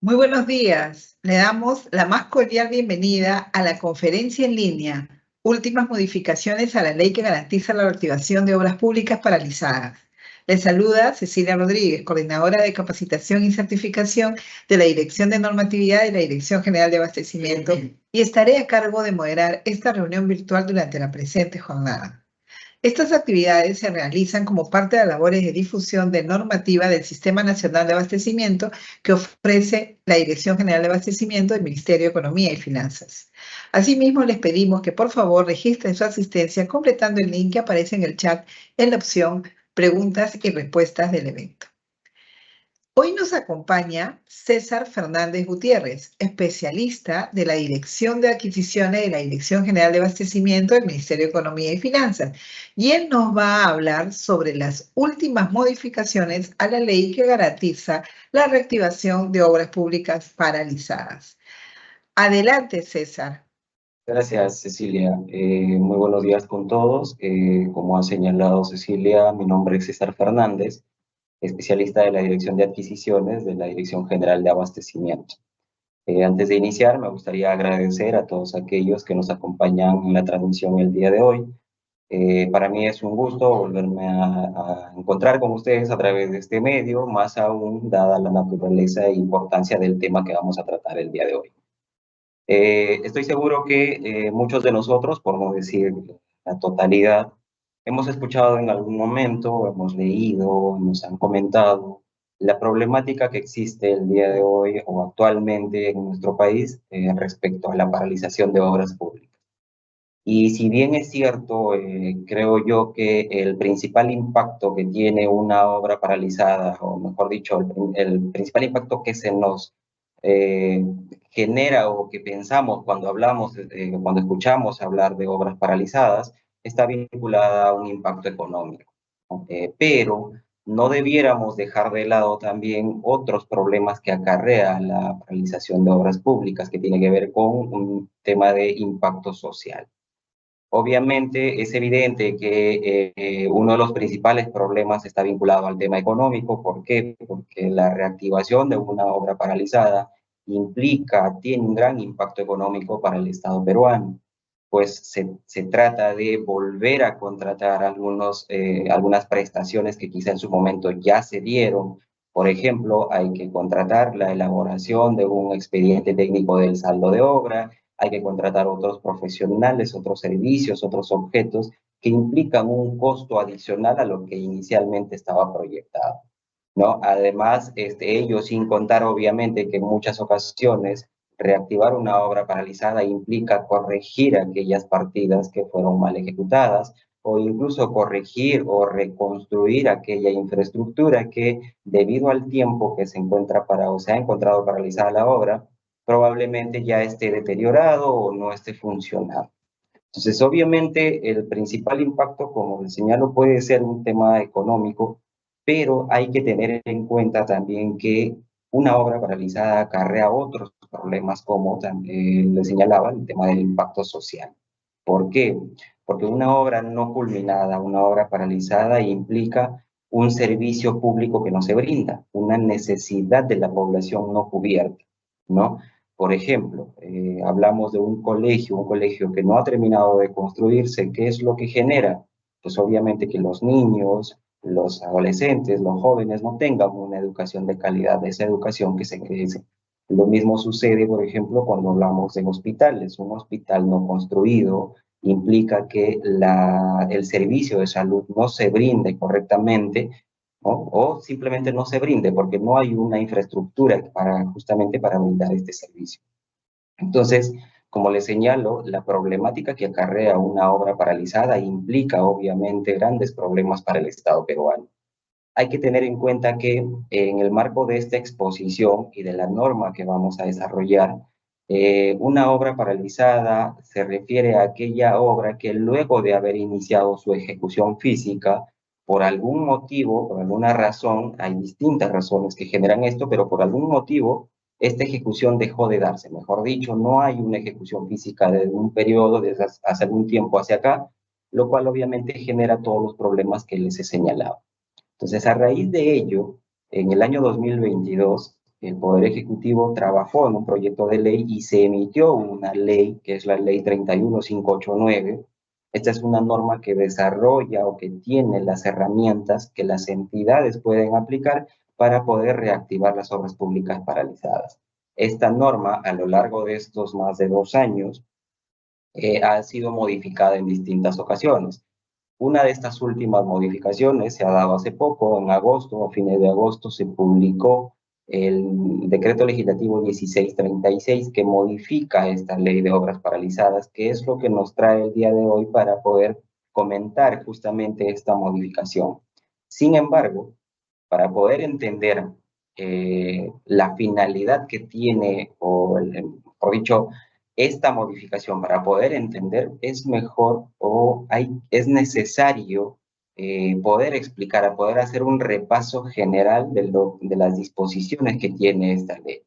Muy buenos días. Le damos la más cordial bienvenida a la conferencia en línea, Últimas modificaciones a la ley que garantiza la reactivación de obras públicas paralizadas. Le saluda Cecilia Rodríguez, coordinadora de capacitación y certificación de la Dirección de Normatividad y la Dirección General de Abastecimiento, y estaré a cargo de moderar esta reunión virtual durante la presente jornada. Estas actividades se realizan como parte de labores de difusión de normativa del Sistema Nacional de Abastecimiento que ofrece la Dirección General de Abastecimiento del Ministerio de Economía y Finanzas. Asimismo, les pedimos que por favor registren su asistencia completando el link que aparece en el chat en la opción Preguntas y Respuestas del evento. Hoy nos acompaña César Fernández Gutiérrez, especialista de la Dirección de Adquisiciones de la Dirección General de Abastecimiento del Ministerio de Economía y Finanzas, y él nos va a hablar sobre las últimas modificaciones a la ley que garantiza la reactivación de obras públicas paralizadas. Adelante, César. Gracias, Cecilia. Muy buenos días con todos. Como ha señalado Cecilia, mi nombre es César Fernández, especialista de la Dirección de Adquisiciones de la Dirección General de Abastecimiento. Antes de iniciar, me gustaría agradecer a todos aquellos que nos acompañan en la transmisión el día de hoy. Para mí es un gusto volverme a encontrar con ustedes a través de este medio, más aún dada la naturaleza e importancia del tema que vamos a tratar el día de hoy. Estoy seguro que muchos de nosotros, por no decir la totalidad, hemos escuchado en algún momento, hemos leído, nos han comentado la problemática que existe el día de hoy o actualmente en nuestro país respecto a la paralización de obras públicas. Y si bien es cierto, creo yo que el principal impacto que tiene una obra paralizada, o mejor dicho, el principal impacto que se nos eh, genera o que pensamos cuando hablamos, cuando escuchamos hablar de obras paralizadas, está vinculada a un impacto económico, ¿no? Pero no debiéramos dejar de lado también otros problemas que acarrea la paralización de obras públicas, que tiene que ver con un tema de impacto social. Obviamente es evidente que uno de los principales problemas está vinculado al tema económico. ¿Por qué? Porque la reactivación de una obra paralizada tiene un gran impacto económico para el Estado peruano, pues se trata de volver a contratar algunas prestaciones que quizá en su momento ya se dieron. Por ejemplo, hay que contratar la elaboración de un expediente técnico del saldo de obra, hay que contratar otros profesionales, otros servicios, otros objetos que implican un costo adicional a lo que inicialmente estaba proyectado, ¿no? Además, ello sin contar obviamente que en muchas ocasiones reactivar una obra paralizada implica corregir aquellas partidas que fueron mal ejecutadas o incluso corregir o reconstruir aquella infraestructura que debido al tiempo que se encuentra o se ha encontrado paralizada la obra, probablemente ya esté deteriorado o no esté funcionando. Entonces, obviamente, el principal impacto, como les señalo, puede ser un tema económico, pero hay que tener en cuenta también que una obra paralizada acarrea otros problemas, como también les señalaba, el tema del impacto social. ¿Por qué? Porque una obra no culminada, una obra paralizada, implica un servicio público que no se brinda, una necesidad de la población no cubierta, ¿no? Por ejemplo, hablamos de un colegio que no ha terminado de construirse. ¿Qué es lo que genera? Pues obviamente que los niños, los adolescentes, los jóvenes no tengan una educación de calidad, esa educación que se crece. Lo mismo sucede, por ejemplo, cuando hablamos de hospitales. Un hospital no construido implica que el servicio de salud no se brinde correctamente, ¿no? O simplemente no se brinde porque no hay una infraestructura justamente para brindar este servicio. Entonces, como les señalo, la problemática que acarrea una obra paralizada implica obviamente grandes problemas para el Estado peruano. Hay que tener en cuenta que en el marco de esta exposición y de la norma que vamos a desarrollar, una obra paralizada se refiere a aquella obra que luego de haber iniciado su ejecución física, por algún motivo, por alguna razón, hay distintas razones que generan esto, pero por algún motivo esta ejecución dejó de darse. Mejor dicho, no hay una ejecución física de un periodo, desde hace algún tiempo hacia acá, lo cual obviamente genera todos los problemas que les he señalado. Entonces, a raíz de ello, en el año 2022, el Poder Ejecutivo trabajó en un proyecto de ley y se emitió una ley, que es la Ley 31589. Esta es una norma que desarrolla o que tiene las herramientas que las entidades pueden aplicar para poder reactivar las obras públicas paralizadas. Esta norma, a lo largo de estos más de 2 años, ha sido modificada en distintas ocasiones. Una de estas últimas modificaciones se ha dado hace poco, en agosto, a fines de agosto, se publicó el decreto legislativo 1636 que modifica esta ley de obras paralizadas, que es lo que nos trae el día de hoy para poder comentar justamente esta modificación. Sin embargo, para poder entender la finalidad que tiene, o dicho, esta modificación, para poder entender, es mejor es necesario poder explicar, poder hacer un repaso general de las disposiciones que tiene esta ley.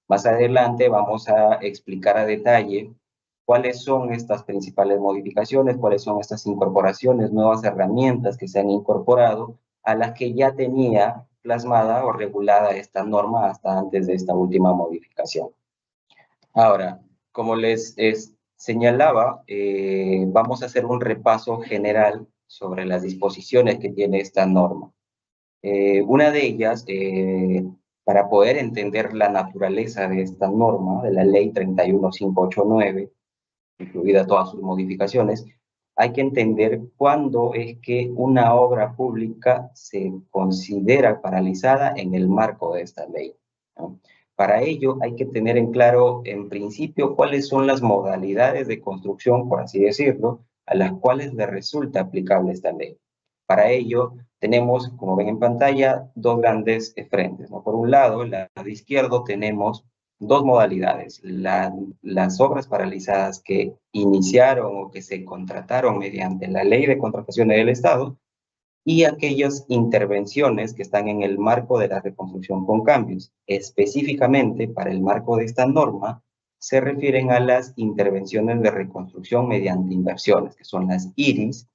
Más adelante vamos a explicar a detalle cuáles son estas principales modificaciones, cuáles son estas incorporaciones, nuevas herramientas que se han incorporado a las que ya tenía plasmada o regulada esta norma hasta antes de esta última modificación. Ahora, como les señalaba, vamos a hacer un repaso general sobre las disposiciones que tiene esta norma. Una de ellas, para poder entender la naturaleza de esta norma, de la Ley 31589, incluida todas sus modificaciones, hay que entender cuándo es que una obra pública se considera paralizada en el marco de esta ley, ¿no? Para ello hay que tener en claro, en principio, cuáles son las modalidades de construcción, por así decirlo, a las cuales le resulta aplicable esta ley. Para ello tenemos, como ven en pantalla, dos grandes frentes, ¿no? Por un lado, el lado izquierdo, tenemos dos modalidades: las obras paralizadas que iniciaron o que se contrataron mediante la Ley de Contrataciones del Estado, y aquellas intervenciones que están en el marco de la reconstrucción con cambios. Específicamente, para el marco de esta norma, se refieren a las intervenciones de reconstrucción mediante inversiones, que son las IRIS,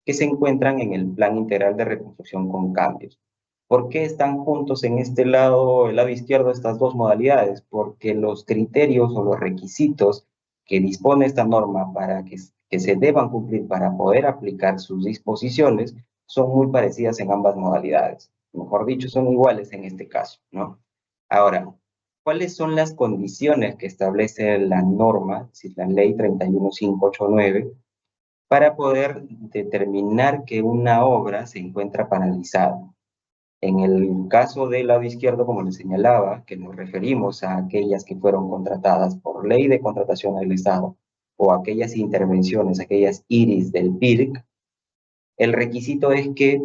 que se encuentran en el Plan Integral de Reconstrucción con Cambios. ¿Por qué están juntos en este lado, el lado izquierdo, estas dos modalidades? Porque los criterios o los requisitos que dispone esta norma para que se deban cumplir para poder aplicar sus disposiciones son muy parecidas en ambas modalidades. Mejor dicho, son iguales en este caso, ¿no? Ahora, ¿cuáles son las condiciones que establece la norma, es decir, la Ley 31589, para poder determinar que una obra se encuentra paralizada? En el caso del lado izquierdo, como les señalaba, que nos referimos a aquellas que fueron contratadas por Ley de Contratación del Estado o aquellas intervenciones, aquellas IRIS del PIRC, el requisito es que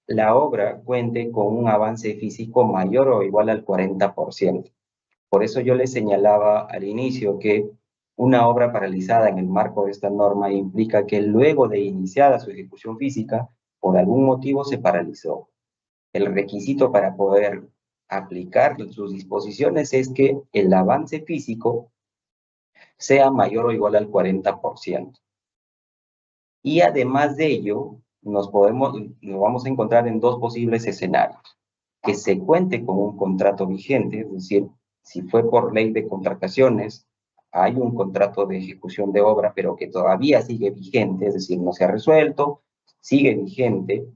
la obra cuente con un avance físico mayor o igual al 40%. Por eso yo les señalaba al inicio que una obra paralizada en el marco de esta norma implica que luego de iniciada su ejecución física, por algún motivo se paralizó. El requisito para poder aplicar sus disposiciones es que el avance físico sea mayor o igual al 40%. Y además de ello, nos vamos a encontrar en dos posibles escenarios: que se cuente con un contrato vigente, es decir, si fue por ley de contrataciones, hay un contrato de ejecución de obra, pero que todavía sigue vigente, es decir, no se ha resuelto, sigue vigente,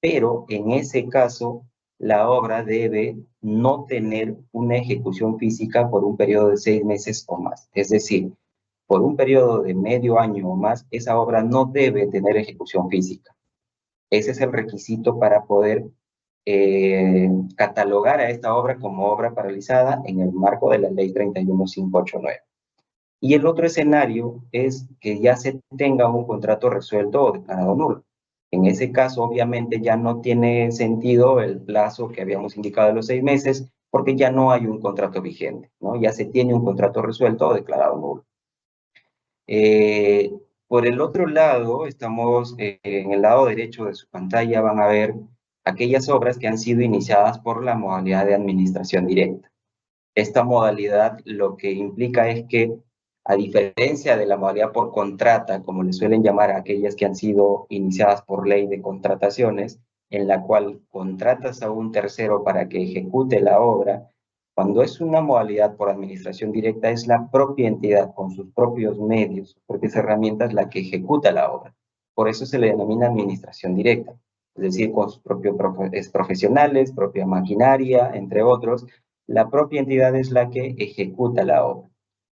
pero en ese caso la obra debe no tener una ejecución física por un periodo de 6 meses o más. Es decir, por un periodo de medio año o más, esa obra no debe tener ejecución física. Ese es el requisito para poder catalogar a esta obra como obra paralizada en el marco de la Ley 31589. Y el otro escenario es que ya se tenga un contrato resuelto o declarado nulo. En ese caso, obviamente, ya no tiene sentido el plazo que habíamos indicado de los 6 meses, porque ya no hay un contrato vigente, ¿no? Ya se tiene un contrato resuelto o declarado nulo. Por el otro lado, estamos en el lado derecho de su pantalla, van a ver aquellas obras que han sido iniciadas por la modalidad de administración directa. Esta modalidad lo que implica es que, a diferencia de la modalidad por contrata, como le suelen llamar a aquellas que han sido iniciadas por ley de contrataciones, en la cual contratas a un tercero para que ejecute la obra, Cuando es una modalidad por administración directa, es la propia entidad con sus propios medios, sus propias herramientas, la que ejecuta la obra. Por eso se le denomina administración directa, es decir, con sus propios profesionales, propia maquinaria, entre otros, la propia entidad es la que ejecuta la obra.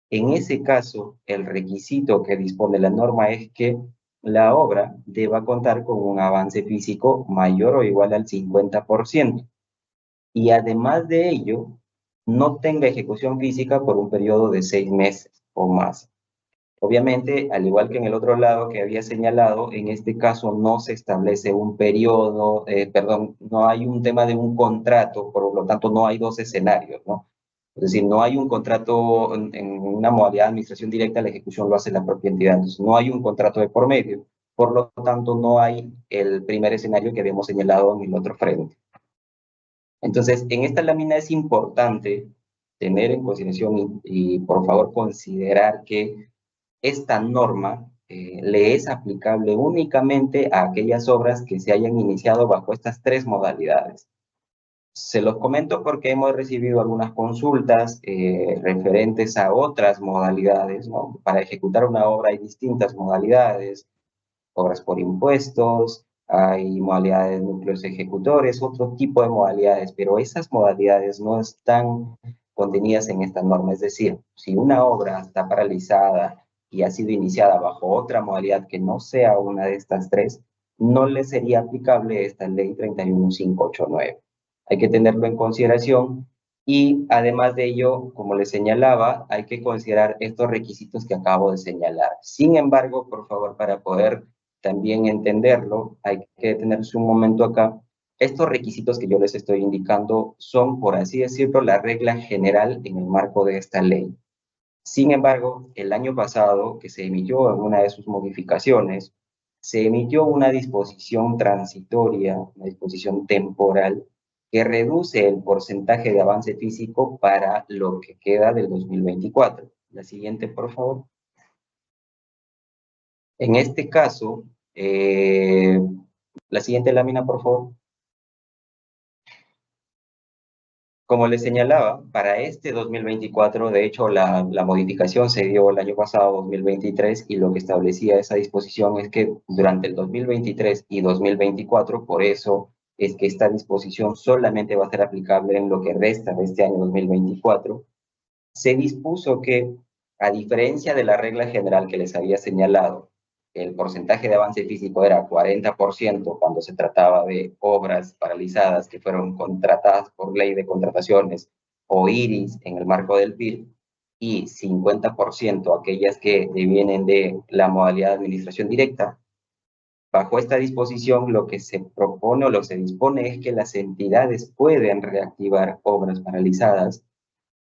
En ese caso, el requisito que dispone la norma es que la obra deba contar con un avance físico mayor o igual al 50%. Y además de ello, no tenga ejecución física por un periodo de 6 meses o más. Obviamente, al igual que en el otro lado que había señalado, en este caso no se establece un periodo, no hay un tema de un contrato, por lo tanto no hay dos escenarios, ¿no? Es decir, no hay un contrato en una modalidad de administración directa, la ejecución lo hace la propia entidad, entonces no hay un contrato de por medio, por lo tanto no hay el primer escenario que habíamos señalado en el otro frente. Entonces, en esta lámina es importante tener en consideración y por favor considerar que esta norma le es aplicable únicamente a aquellas obras que se hayan iniciado bajo estas tres modalidades. Se los comento porque hemos recibido algunas consultas referentes a otras modalidades, ¿no? Para ejecutar una obra hay distintas modalidades, obras por impuestos, hay modalidades de núcleos ejecutores, otro tipo de modalidades, pero esas modalidades no están contenidas en esta norma. Es decir, si una obra está paralizada y ha sido iniciada bajo otra modalidad que no sea una de estas tres, no le sería aplicable esta ley 31589. Hay que tenerlo en consideración y además de ello, como les señalaba, hay que considerar estos requisitos que acabo de señalar. Sin embargo, por favor, para poder también entenderlo, hay que detenerse un momento acá. Estos requisitos que yo les estoy indicando son, por así decirlo, la regla general en el marco de esta ley. Sin embargo, el año pasado, que se emitió en una de sus modificaciones, se emitió una disposición transitoria, una disposición temporal, que reduce el porcentaje de avance físico para lo que queda del 2024. La siguiente, por favor. En este caso, la siguiente lámina, por favor. Como les señalaba, para este 2024, de hecho, la modificación se dio el año pasado, 2023, y lo que establecía esa disposición es que durante el 2023 y 2024, por eso es que esta disposición solamente va a ser aplicable en lo que resta de este año 2024, se dispuso que, a diferencia de la regla general que les había señalado, el porcentaje de avance físico era 40% cuando se trataba de obras paralizadas que fueron contratadas por ley de contrataciones o IRIS en el marco del PIR, y 50% aquellas que vienen de la modalidad de administración directa. Bajo esta disposición, lo que se propone o lo que se dispone es que las entidades pueden reactivar obras paralizadas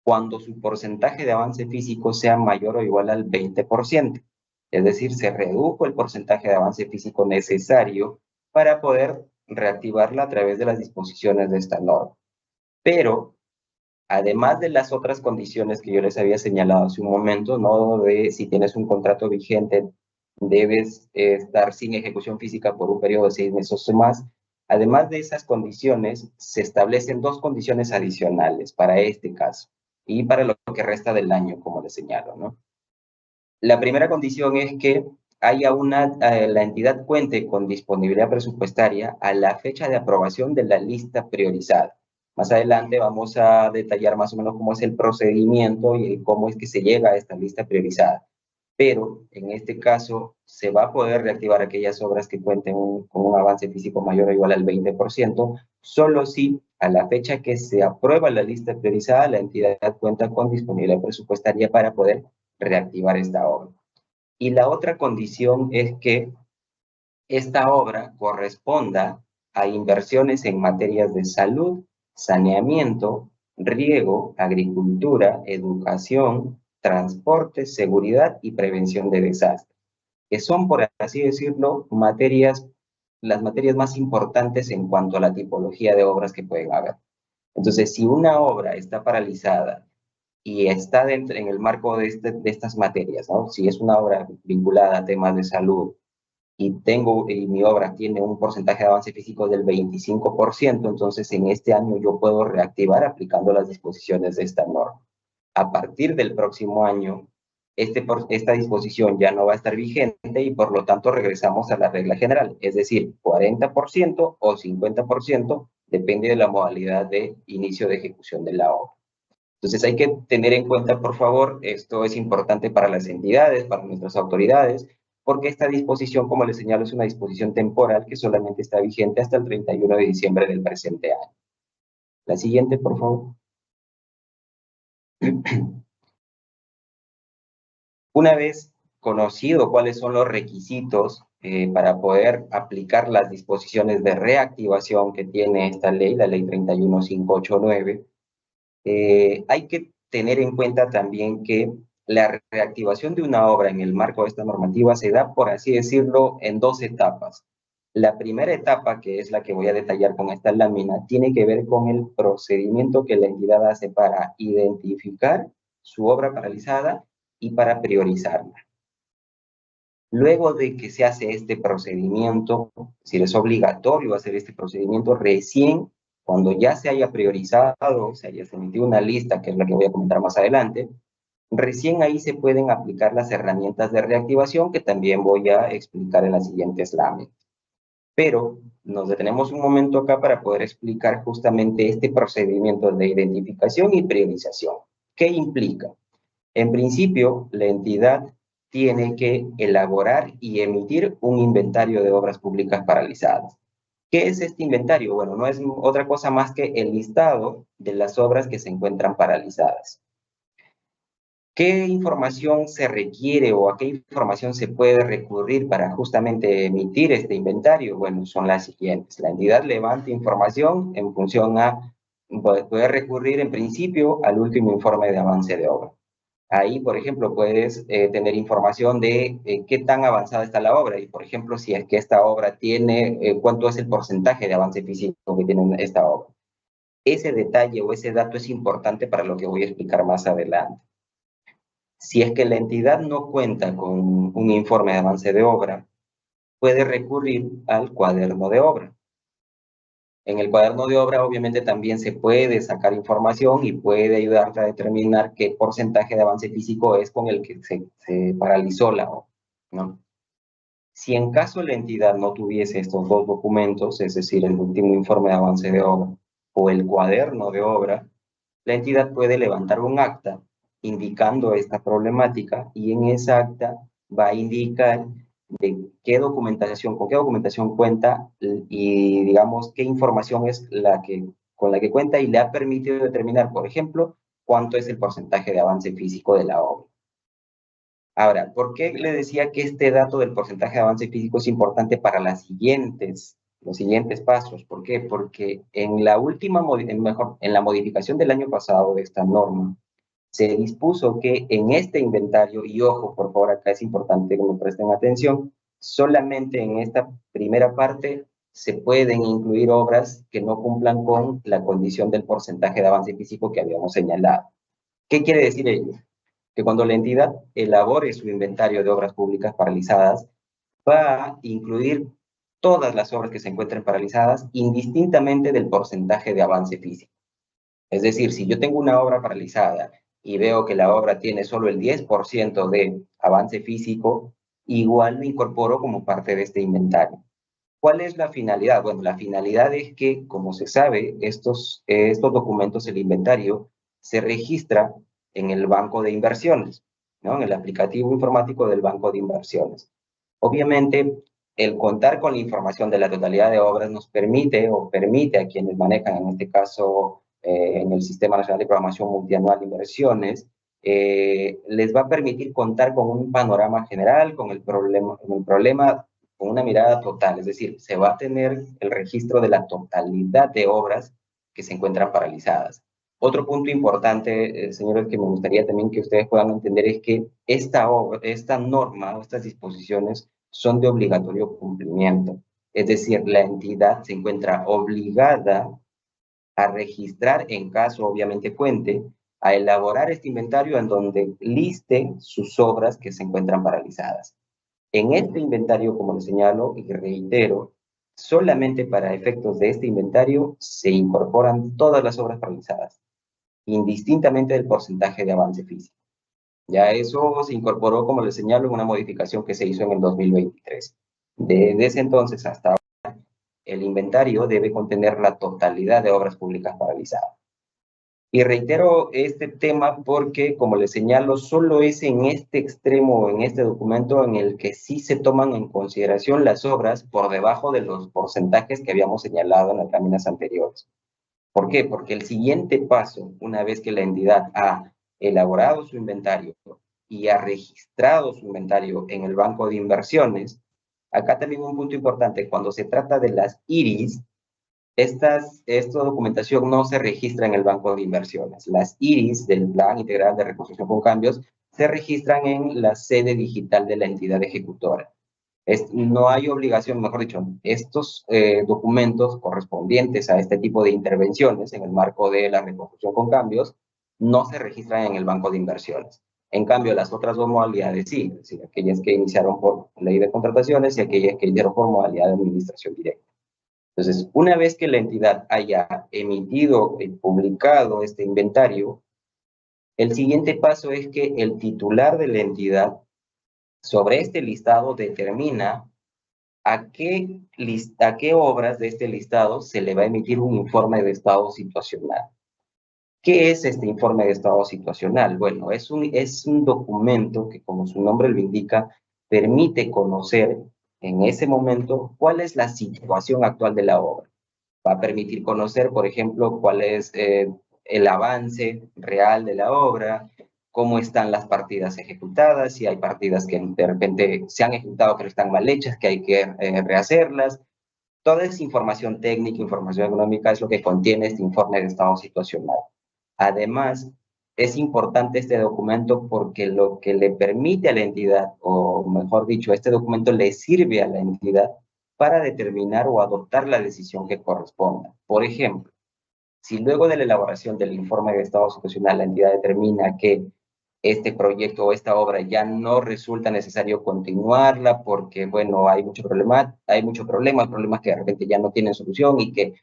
cuando su porcentaje de avance físico sea mayor o igual al 20%. Es decir, se redujo el porcentaje de avance físico necesario para poder reactivarla a través de las disposiciones de esta norma. Pero, además de las otras condiciones que yo les había señalado hace un momento, ¿no? De si tienes un contrato vigente, debes estar sin ejecución física por un periodo de 6 meses o más. Además de esas condiciones, se establecen dos condiciones adicionales para este caso y para lo que resta del año, como les señalo, ¿no? La primera condición es que la entidad cuente con disponibilidad presupuestaria a la fecha de aprobación de la lista priorizada. Más adelante vamos a detallar más o menos cómo es el procedimiento y cómo es que se llega a esta lista priorizada. Pero en este caso se va a poder reactivar aquellas obras que cuenten con un avance físico mayor o igual al 20%, solo si a la fecha que se aprueba la lista priorizada, la entidad cuenta con disponibilidad presupuestaria para poder reactivar esta obra. Y la otra condición es que esta obra corresponda a inversiones en materias de salud, saneamiento, riego, agricultura, educación, transporte, seguridad y prevención de desastres, que son, por así decirlo, las materias más importantes en cuanto a la tipología de obras que pueden haber. Entonces, si una obra está paralizada y está en el marco de estas materias, ¿no? Si es una obra vinculada a temas de salud, y mi obra tiene un porcentaje de avance físico del 25%, entonces en este año yo puedo reactivar aplicando las disposiciones de esta norma. A partir del próximo año, esta disposición ya no va a estar vigente y por lo tanto regresamos a la regla general, es decir, 40% o 50%, depende de la modalidad de inicio de ejecución de la obra. Entonces hay que tener en cuenta, por favor, esto es importante para las entidades, para nuestras autoridades, porque esta disposición, como les señalo, es una disposición temporal que solamente está vigente hasta el 31 de diciembre del presente año. La siguiente, por favor. Una vez conocido cuáles son los requisitos para poder aplicar las disposiciones de reactivación que tiene esta ley, la ley 31589, hay que tener en cuenta también que la reactivación de una obra en el marco de esta normativa se da, por así decirlo, en dos etapas. La primera etapa, que es la que voy a detallar con esta lámina, tiene que ver con el procedimiento que la entidad hace para identificar su obra paralizada y para priorizarla. Luego de que se hace este procedimiento, es decir, es obligatorio hacer este procedimiento, recién cuando ya se haya priorizado, se haya emitido una lista, que es la que voy a comentar más adelante, recién ahí se pueden aplicar las herramientas de reactivación que también voy a explicar en las siguientes láminas. Pero nos detenemos un momento acá para poder explicar justamente este procedimiento de identificación y priorización. ¿Qué implica? En principio, la entidad tiene que elaborar y emitir un inventario de obras públicas paralizadas. ¿Qué es este inventario? Bueno, no es otra cosa más que el listado de las obras que se encuentran paralizadas. ¿Qué información se requiere o a qué información se puede recurrir para justamente emitir este inventario? Bueno, son las siguientes. La entidad levanta información en función a poder recurrir en principio al último informe de avance de obra. Ahí, por ejemplo, puedes tener información de qué tan avanzada está la obra y, por ejemplo, si es que esta obra tiene, cuánto es el porcentaje de avance físico que tiene esta obra. Ese detalle o ese dato es importante para lo que voy a explicar más adelante. Si es que la entidad no cuenta con un informe de avance de obra, puede recurrir al cuaderno de obra. En el cuaderno de obra, obviamente, también se puede sacar información y puede ayudarte a determinar qué porcentaje de avance físico es con el que se paralizó la obra, ¿no? Si en caso la entidad no tuviese estos dos documentos, es decir, el último informe de avance de obra o el cuaderno de obra, la entidad puede levantar un acta indicando esta problemática y en esa acta va a indicar de qué documentación, con qué documentación cuenta y digamos qué información es con la que cuenta y le ha permitido determinar, por ejemplo, cuánto es el porcentaje de avance físico de la obra. Ahora, ¿por qué le decía que este dato del porcentaje de avance físico es importante para los siguientes pasos? ¿Por qué? Porque en la modificación del año pasado de esta norma, se dispuso que en este inventario, y ojo, por favor, acá es importante que me presten atención, solamente en esta primera parte se pueden incluir obras que no cumplan con la condición del porcentaje de avance físico que habíamos señalado. ¿Qué quiere decir ello? Que cuando la entidad elabore su inventario de obras públicas paralizadas, va a incluir todas las obras que se encuentren paralizadas indistintamente del porcentaje de avance físico. Es decir, si yo tengo una obra paralizada y veo que la obra tiene solo el 10% de avance físico, igual lo incorporo como parte de este inventario. ¿Cuál es la finalidad? Bueno, la finalidad es que, como se sabe, estos documentos, el inventario, se registra en el banco de inversiones, ¿no? En el aplicativo informático del banco de inversiones. Obviamente, el contar con la información de la totalidad de obras nos permite o permite a quienes manejan, en este caso, en el Sistema Nacional de Programación Multianual de Inversiones, les va a permitir contar con un panorama general, con el problema, con una mirada total, es decir, se va a tener el registro de la totalidad de obras que se encuentran paralizadas. Otro punto importante, señores, que me gustaría también que ustedes puedan entender es que esta norma o estas disposiciones son de obligatorio cumplimiento. Es decir, la entidad se encuentra obligada a registrar, en caso obviamente cuente, a elaborar este inventario en donde liste sus obras que se encuentran paralizadas. En este inventario, como le señalo y reitero, solamente para efectos de este inventario se incorporan todas las obras paralizadas, indistintamente del porcentaje de avance físico. Ya eso se incorporó, como les señalo, en una modificación que se hizo en el 2023. Desde ese entonces hasta ahora, el inventario debe contener la totalidad de obras públicas paralizadas. Y reitero este tema porque, como les señalo, solo es en este extremo, en este documento, en el que sí se toman en consideración las obras por debajo de los porcentajes que habíamos señalado en las láminas anteriores. ¿Por qué? Porque el siguiente paso, una vez que la entidad ha elaborado su inventario y ha registrado su inventario en el banco de inversiones, acá también un punto importante, cuando se trata de las IRIS, esta documentación no se registra en el banco de inversiones. Las IRIS del Plan Integral de Reconstrucción con Cambios se registran en la sede digital de la entidad ejecutora. No hay obligación, mejor dicho, estos documentos correspondientes a este tipo de intervenciones en el marco de la reconstrucción con cambios no se registran en el banco de inversiones. En cambio, las otras dos modalidades sí, es decir, aquellas que iniciaron por ley de contrataciones y aquellas que iniciaron por modalidad de administración directa. Entonces, una vez que la entidad haya emitido y publicado este inventario, el siguiente paso es que el titular de la entidad sobre este listado determina a qué obras de este listado se le va a emitir un informe de estado situacional. ¿Qué es este informe de estado situacional? Bueno, es un documento que, como su nombre lo indica, permite conocer en ese momento cuál es la situación actual de la obra. Va a permitir conocer, por ejemplo, cuál es el avance real de la obra, cómo están las partidas ejecutadas, si hay partidas que de repente se han ejecutado pero están mal hechas, que hay que rehacerlas. Toda esa información técnica, información económica es lo que contiene este informe de estado situacional. Además, es importante este documento porque lo que le permite a la entidad, o mejor dicho, este documento le sirve a la entidad para determinar o adoptar la decisión que corresponda. Por ejemplo, si luego de la elaboración del informe de estado situacional la entidad determina que este proyecto o esta obra ya no resulta necesario continuarla porque, bueno, hay muchos problemas que de repente ya no tienen solución y que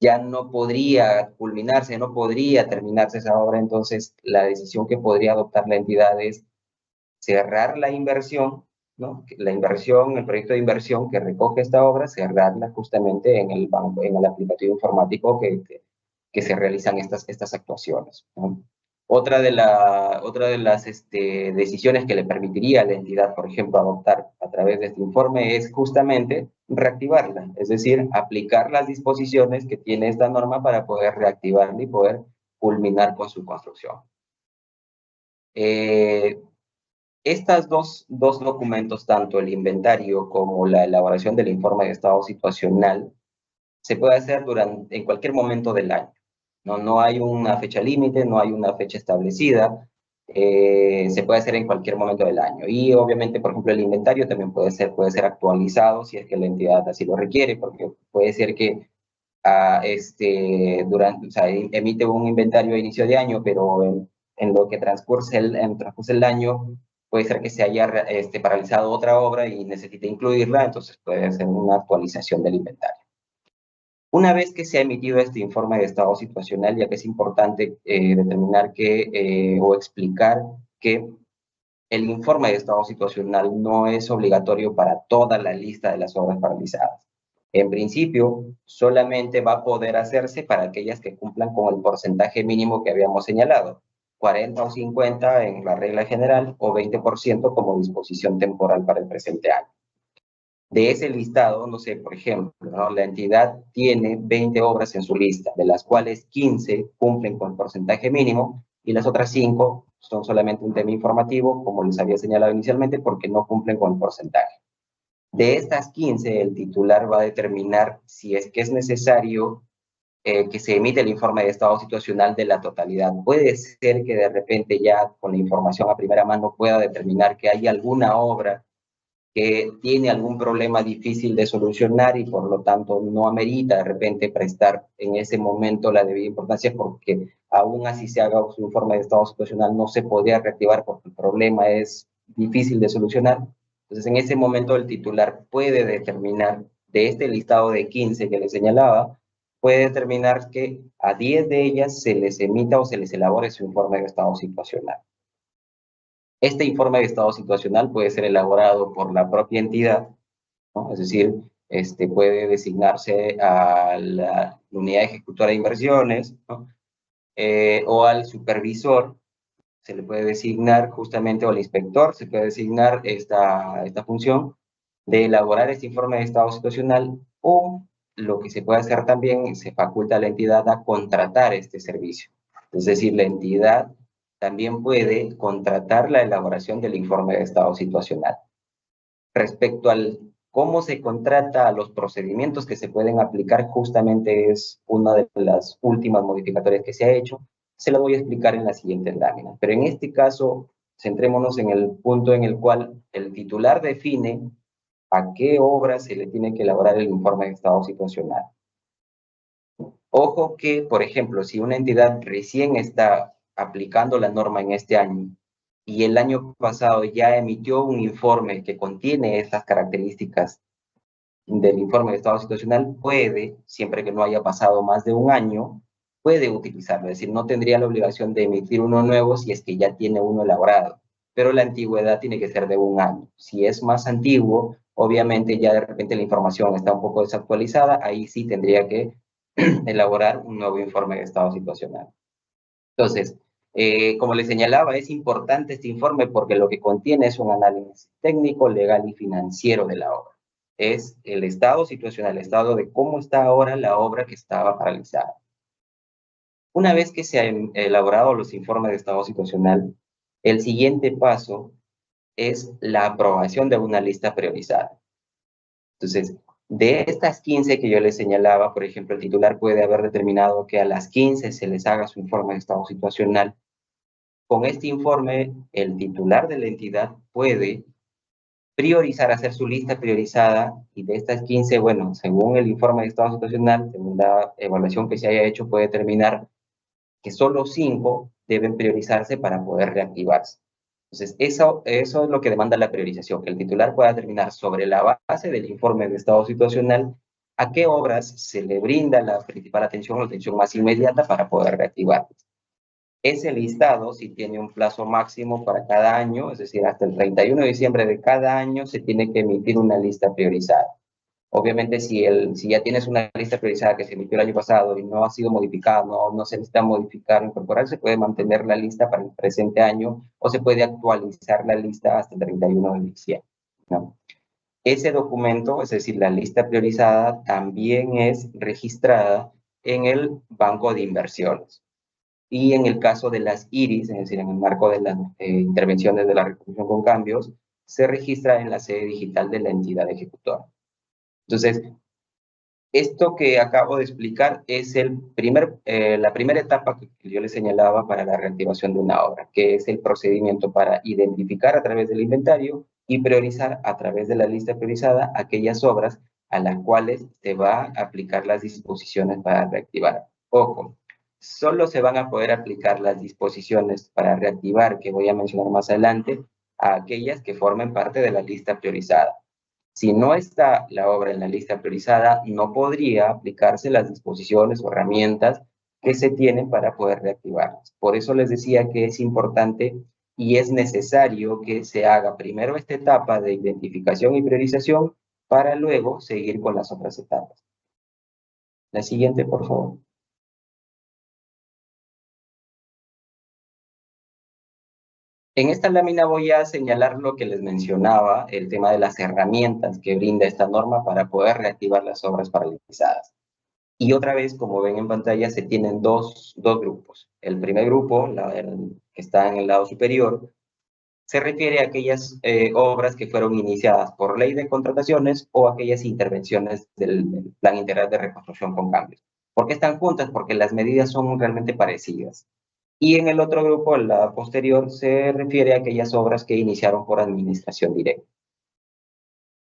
ya no podría culminarse, no podría terminarse esa obra, entonces la decisión que podría adoptar la entidad es cerrar la inversión, ¿no? La inversión, el proyecto de inversión que recoge esta obra, cerrarla justamente en el banco, en el aplicativo informático que se realizan estas actuaciones, ¿no? Otra de las decisiones que le permitiría a la entidad, por ejemplo, adoptar a través de este informe es justamente reactivarla, es decir, aplicar las disposiciones que tiene esta norma para poder reactivarla y poder culminar con su construcción. Estos dos documentos, tanto el inventario como la elaboración del informe de estado situacional, se puede hacer en cualquier momento del año. No hay una fecha límite, no hay una fecha establecida, se puede hacer en cualquier momento del año. Y obviamente, por ejemplo, el inventario también puede ser actualizado si es que la entidad así lo requiere, porque puede ser que emite un inventario a inicio de año, pero en lo que transcurre el año, puede ser que se haya paralizado otra obra y necesite incluirla, entonces puede hacer una actualización del inventario. Una vez que se ha emitido este informe de estado situacional, ya que es importante determinar o explicar que el informe de estado situacional no es obligatorio para toda la lista de las obras paralizadas. En principio, solamente va a poder hacerse para aquellas que cumplan con el porcentaje mínimo que habíamos señalado, 40 o 50 en la regla general o 20% como disposición temporal para el presente año. De ese listado, no sé, por ejemplo, ¿no? La entidad tiene 20 obras en su lista, de las cuales 15 cumplen con el porcentaje mínimo y las otras 5 son solamente un tema informativo, como les había señalado inicialmente, porque no cumplen con el porcentaje. De estas 15, el titular va a determinar si es que es necesario que se emite el informe de estado situacional de la totalidad. Puede ser que de repente ya con la información a primera mano pueda determinar que hay alguna obra que tiene algún problema difícil de solucionar y por lo tanto no amerita de repente prestar en ese momento la debida importancia porque aún así se haga su informe de estado situacional no se podría reactivar porque el problema es difícil de solucionar. Entonces, en ese momento el titular puede determinar, de este listado de 15 que le señalaba, puede determinar que a 10 de ellas se les emita o se les elabore su informe de estado situacional. Este informe de estado situacional puede ser elaborado por la propia entidad, ¿no? Es decir, puede designarse a la unidad ejecutora de inversiones, ¿no? O al supervisor, se le puede designar justamente, o al inspector, se puede designar esta función de elaborar este informe de estado situacional, o lo que se puede hacer también, se faculta a la entidad a contratar este servicio. Es decir, la entidad también puede contratar la elaboración del informe de estado situacional. Respecto al cómo se contrata, a los procedimientos que se pueden aplicar, justamente es una de las últimas modificatorias que se ha hecho. Se la voy a explicar en la siguiente lámina. Pero en este caso, centrémonos en el punto en el cual el titular define a qué obra se le tiene que elaborar el informe de estado situacional. Ojo que, por ejemplo, si una entidad recién está aplicando la norma en este año y el año pasado ya emitió un informe que contiene estas características del informe de estado situacional, puede, siempre que no haya pasado más de un año, puede utilizarlo. Es decir, no tendría la obligación de emitir uno nuevo si es que ya tiene uno elaborado, pero la antigüedad tiene que ser de un año. Si es más antiguo, obviamente ya de repente la información está un poco desactualizada, ahí sí tendría que elaborar un nuevo informe de estado situacional. Entonces, como les señalaba, es importante este informe porque lo que contiene es un análisis técnico, legal y financiero de la obra. Es el estado situacional, el estado de cómo está ahora la obra que estaba paralizada. Una vez que se han elaborado los informes de estado situacional, el siguiente paso es la aprobación de una lista priorizada. Entonces, de estas 15 que yo les señalaba, por ejemplo, el titular puede haber determinado que a las 15 se les haga su informe de estado situacional. Con este informe, el titular de la entidad puede priorizar, hacer su lista priorizada, y de estas 15, bueno, según el informe de estado situacional, según la evaluación que se haya hecho, puede determinar que solo 5 deben priorizarse para poder reactivarse. Entonces, eso es lo que demanda la priorización, que el titular pueda determinar sobre la base del informe de estado situacional a qué obras se le brinda la principal atención o la atención más inmediata para poder reactivarlas. Ese listado sí tiene un plazo máximo para cada año, es decir, hasta el 31 de diciembre de cada año se tiene que emitir una lista priorizada. Obviamente, si ya tienes una lista priorizada que se emitió el año pasado y no ha sido modificada, no se necesita modificar o incorporar, se puede mantener la lista para el presente año o se puede actualizar la lista hasta el 31 de diciembre, ¿no? Ese documento, es decir, la lista priorizada, también es registrada en el banco de inversiones. Y en el caso de las IRIS, es decir, en el marco de las intervenciones de la reconstrucción con cambios, se registra en la sede digital de la entidad ejecutora. Entonces, esto que acabo de explicar es la primera etapa que yo les señalaba para la reactivación de una obra, que es el procedimiento para identificar a través del inventario y priorizar a través de la lista priorizada aquellas obras a las cuales se va a aplicar las disposiciones para reactivar. Ojo, solo se van a poder aplicar las disposiciones para reactivar, que voy a mencionar más adelante, a aquellas que formen parte de la lista priorizada. Si no está la obra en la lista priorizada, no podría aplicarse las disposiciones o herramientas que se tienen para poder reactivarlas. Por eso les decía que es importante y es necesario que se haga primero esta etapa de identificación y priorización para luego seguir con las otras etapas. La siguiente, por favor. En esta lámina voy a señalar lo que les mencionaba, el tema de las herramientas que brinda esta norma para poder reactivar las obras paralizadas. Y otra vez, como ven en pantalla, se tienen dos grupos. El primer grupo, el que está en el lado superior, se refiere a aquellas obras que fueron iniciadas por ley de contrataciones o aquellas intervenciones del Plan Integral de Reconstrucción con Cambios. ¿Por qué están juntas? Porque las medidas son realmente parecidas. Y en el otro grupo, el lado posterior, se refiere a aquellas obras que iniciaron por administración directa.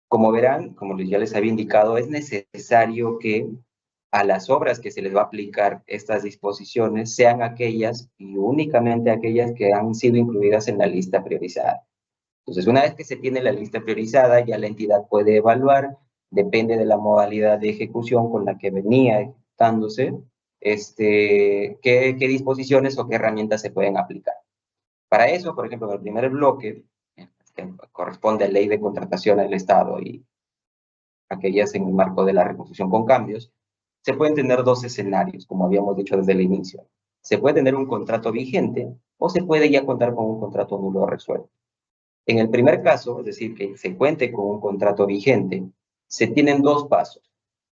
Como verán, como ya les había indicado, es necesario que a las obras que se les va a aplicar estas disposiciones sean aquellas y únicamente aquellas que han sido incluidas en la lista priorizada. Entonces, una vez que se tiene la lista priorizada, ya la entidad puede evaluar, depende de la modalidad de ejecución con la que venía ejecutándose, qué disposiciones o qué herramientas se pueden aplicar. Para eso, por ejemplo, en el primer bloque, que corresponde a Ley de Contratación del Estado y aquellas en el marco de la reconstrucción con cambios, se pueden tener dos escenarios, como habíamos dicho desde el inicio. Se puede tener un contrato vigente o se puede ya contar con un contrato nulo o resuelto. En el primer caso, es decir, que se cuente con un contrato vigente, se tienen dos pasos,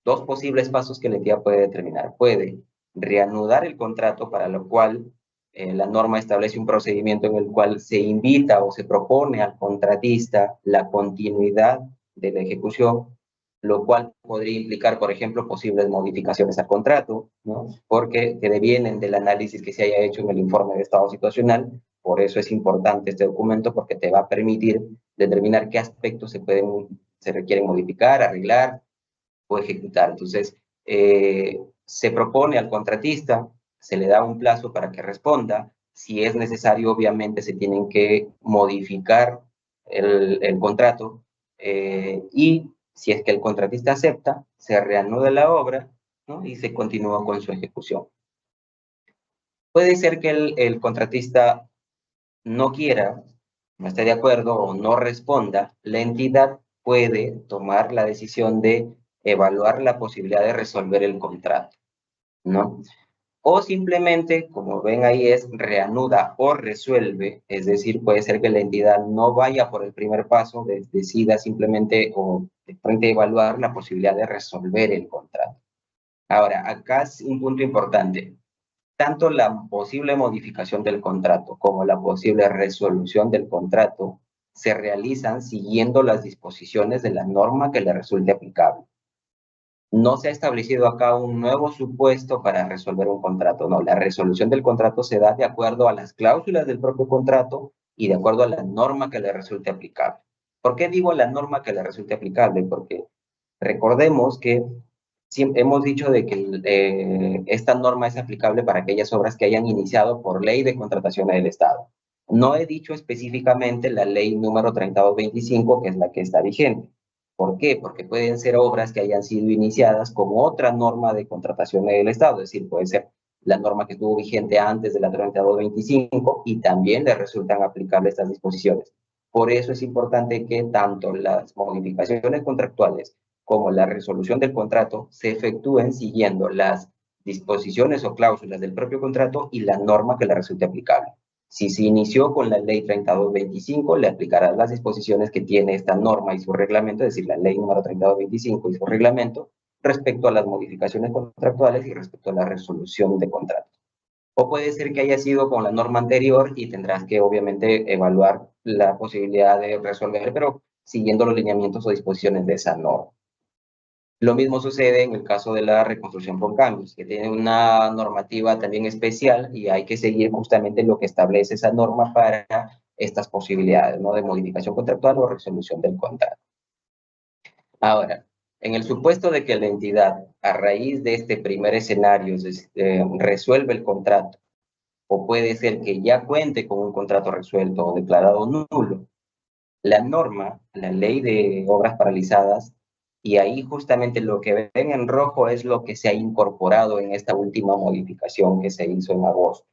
dos posibles pasos que la entidad puede determinar. Puede reanudar el contrato, para lo cual la norma establece un procedimiento en el cual se invita o se propone al contratista la continuidad de la ejecución, lo cual podría implicar, por ejemplo, posibles modificaciones al contrato, ¿no? Porque que devienen del análisis que se haya hecho en el informe de estado situacional. Por eso es importante este documento, porque te va a permitir determinar qué aspectos se requieren modificar, arreglar o ejecutar. Entonces, se propone al contratista, se le da un plazo para que responda. Si es necesario, obviamente, se tienen que modificar el contrato, y si es que el contratista acepta, se reanuda la obra, ¿no? Y se continúa con su ejecución. Puede ser que el contratista no quiera, no esté de acuerdo o no responda, la entidad puede tomar la decisión de evaluar la posibilidad de resolver el contrato, ¿no? O simplemente, como ven ahí, es reanuda o resuelve, es decir, puede ser que la entidad no vaya por el primer paso, decida simplemente o de frente evaluar la posibilidad de resolver el contrato. Ahora, acá es un punto importante. Tanto la posible modificación del contrato como la posible resolución del contrato se realizan siguiendo las disposiciones de la norma que le resulte aplicable. No se ha establecido acá un nuevo supuesto para resolver un contrato, no, la resolución del contrato se da de acuerdo a las cláusulas del propio contrato y de acuerdo a la norma que le resulte aplicable. ¿Por qué digo la norma que le resulte aplicable? Porque recordemos que hemos dicho de que esta norma es aplicable para aquellas obras que hayan iniciado por ley de contratación del Estado. No he dicho específicamente la ley número 3225, que es la que está vigente. ¿Por qué? Porque pueden ser obras que hayan sido iniciadas con otra norma de contratación del Estado, es decir, puede ser la norma que estuvo vigente antes de la 3225 y también le resultan aplicables estas disposiciones. Por eso es importante que tanto las modificaciones contractuales como la resolución del contrato se efectúen siguiendo las disposiciones o cláusulas del propio contrato y la norma que le resulte aplicable. Si se inició con la ley 3225, le aplicarán las disposiciones que tiene esta norma y su reglamento, es decir, la ley número 3225 y su reglamento, respecto a las modificaciones contractuales y respecto a la resolución de contratos. O puede ser que haya sido con la norma anterior y tendrás que, obviamente, evaluar la posibilidad de resolver, pero siguiendo los lineamientos o disposiciones de esa norma. Lo mismo sucede en el caso de la reconstrucción por cambios, que tiene una normativa también especial y hay que seguir justamente lo que establece esa norma para estas posibilidades, ¿no? De modificación contractual o resolución del contrato. Ahora, en el supuesto de que la entidad, a raíz de este primer escenario, resuelve el contrato, o puede ser que ya cuente con un contrato resuelto o declarado nulo, la norma, la ley de obras paralizadas, y ahí justamente lo que ven en rojo es lo que se ha incorporado en esta última modificación que se hizo en agosto.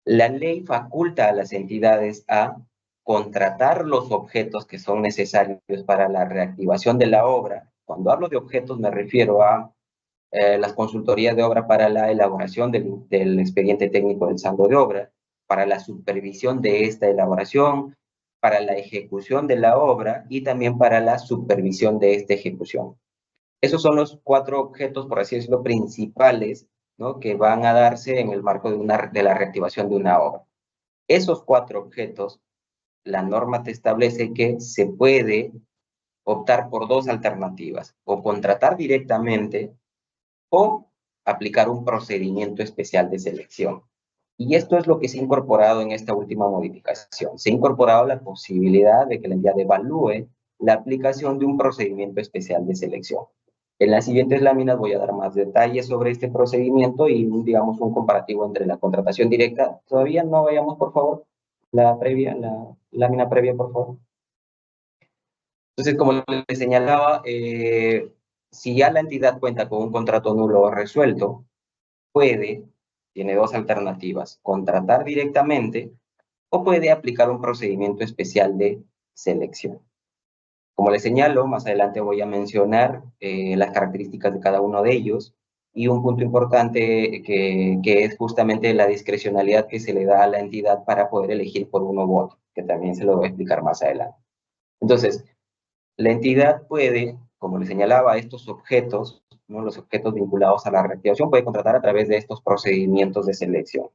La ley faculta a las entidades a contratar los objetos que son necesarios para la reactivación de la obra. Cuando hablo de objetos me refiero a las consultorías de obra para la elaboración del expediente técnico del saldo de obra, para la supervisión de esta elaboración, para la ejecución de la obra y también para la supervisión de esta ejecución. Esos son los 4 objetos, por así decirlo, principales, ¿no? Que van a darse en el marco de la reactivación de una obra. Esos 4 objetos, la norma te establece que se puede optar por 2 alternativas, o contratar directamente o aplicar un procedimiento especial de selección. Y esto es lo que se ha incorporado en esta última modificación. Se ha incorporado la posibilidad de que la entidad evalúe la aplicación de un procedimiento especial de selección. En las siguientes láminas voy a dar más detalles sobre este procedimiento y, digamos, un comparativo entre la contratación directa. Todavía no vayamos, por favor, la previa, lámina previa, por favor. Entonces, como les señalaba, si ya la entidad cuenta con un contrato nulo o resuelto, tiene dos alternativas: contratar directamente o puede aplicar un procedimiento especial de selección. Como les señalo, más adelante voy a mencionar las características de cada uno de ellos, y un punto importante que es justamente la discrecionalidad que se le da a la entidad para poder elegir por uno u otro, que también se lo voy a explicar más adelante. Entonces, la entidad puede, como les señalaba, estos objetos, ¿no?, los objetos vinculados a la reactivación, puede contratar a través de estos procedimientos de selección.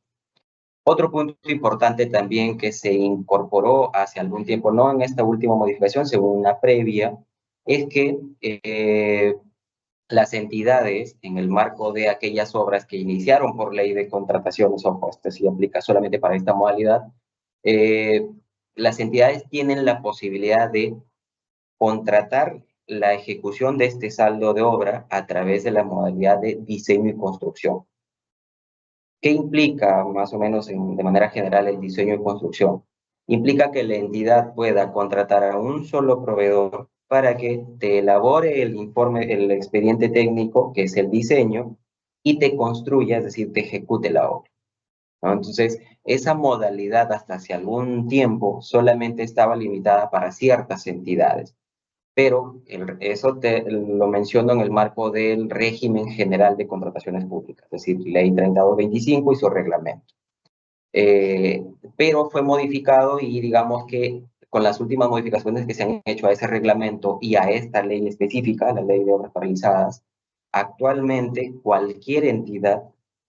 Otro punto importante también que se incorporó hace algún tiempo, no en esta última modificación, según una previa, es que las entidades, en el marco de aquellas obras que iniciaron por ley de contrataciones, ojo, esto sí aplica solamente para esta modalidad, las entidades tienen la posibilidad de contratar la ejecución de este saldo de obra a través de la modalidad de diseño y construcción. ¿Qué implica, más o menos de manera general, el diseño y construcción? Implica que la entidad pueda contratar a un solo proveedor para que te elabore el informe, el expediente técnico, que es el diseño, y te construya, es decir, te ejecute la obra, ¿no? Entonces, esa modalidad hasta hace algún tiempo solamente estaba limitada para ciertas entidades, pero eso lo menciono en el marco del régimen general de contrataciones públicas, es decir, ley 3225 y su reglamento. Pero fue modificado, y digamos que con las últimas modificaciones que se han hecho a ese reglamento y a esta ley específica, la ley de obras paralizadas, actualmente cualquier entidad,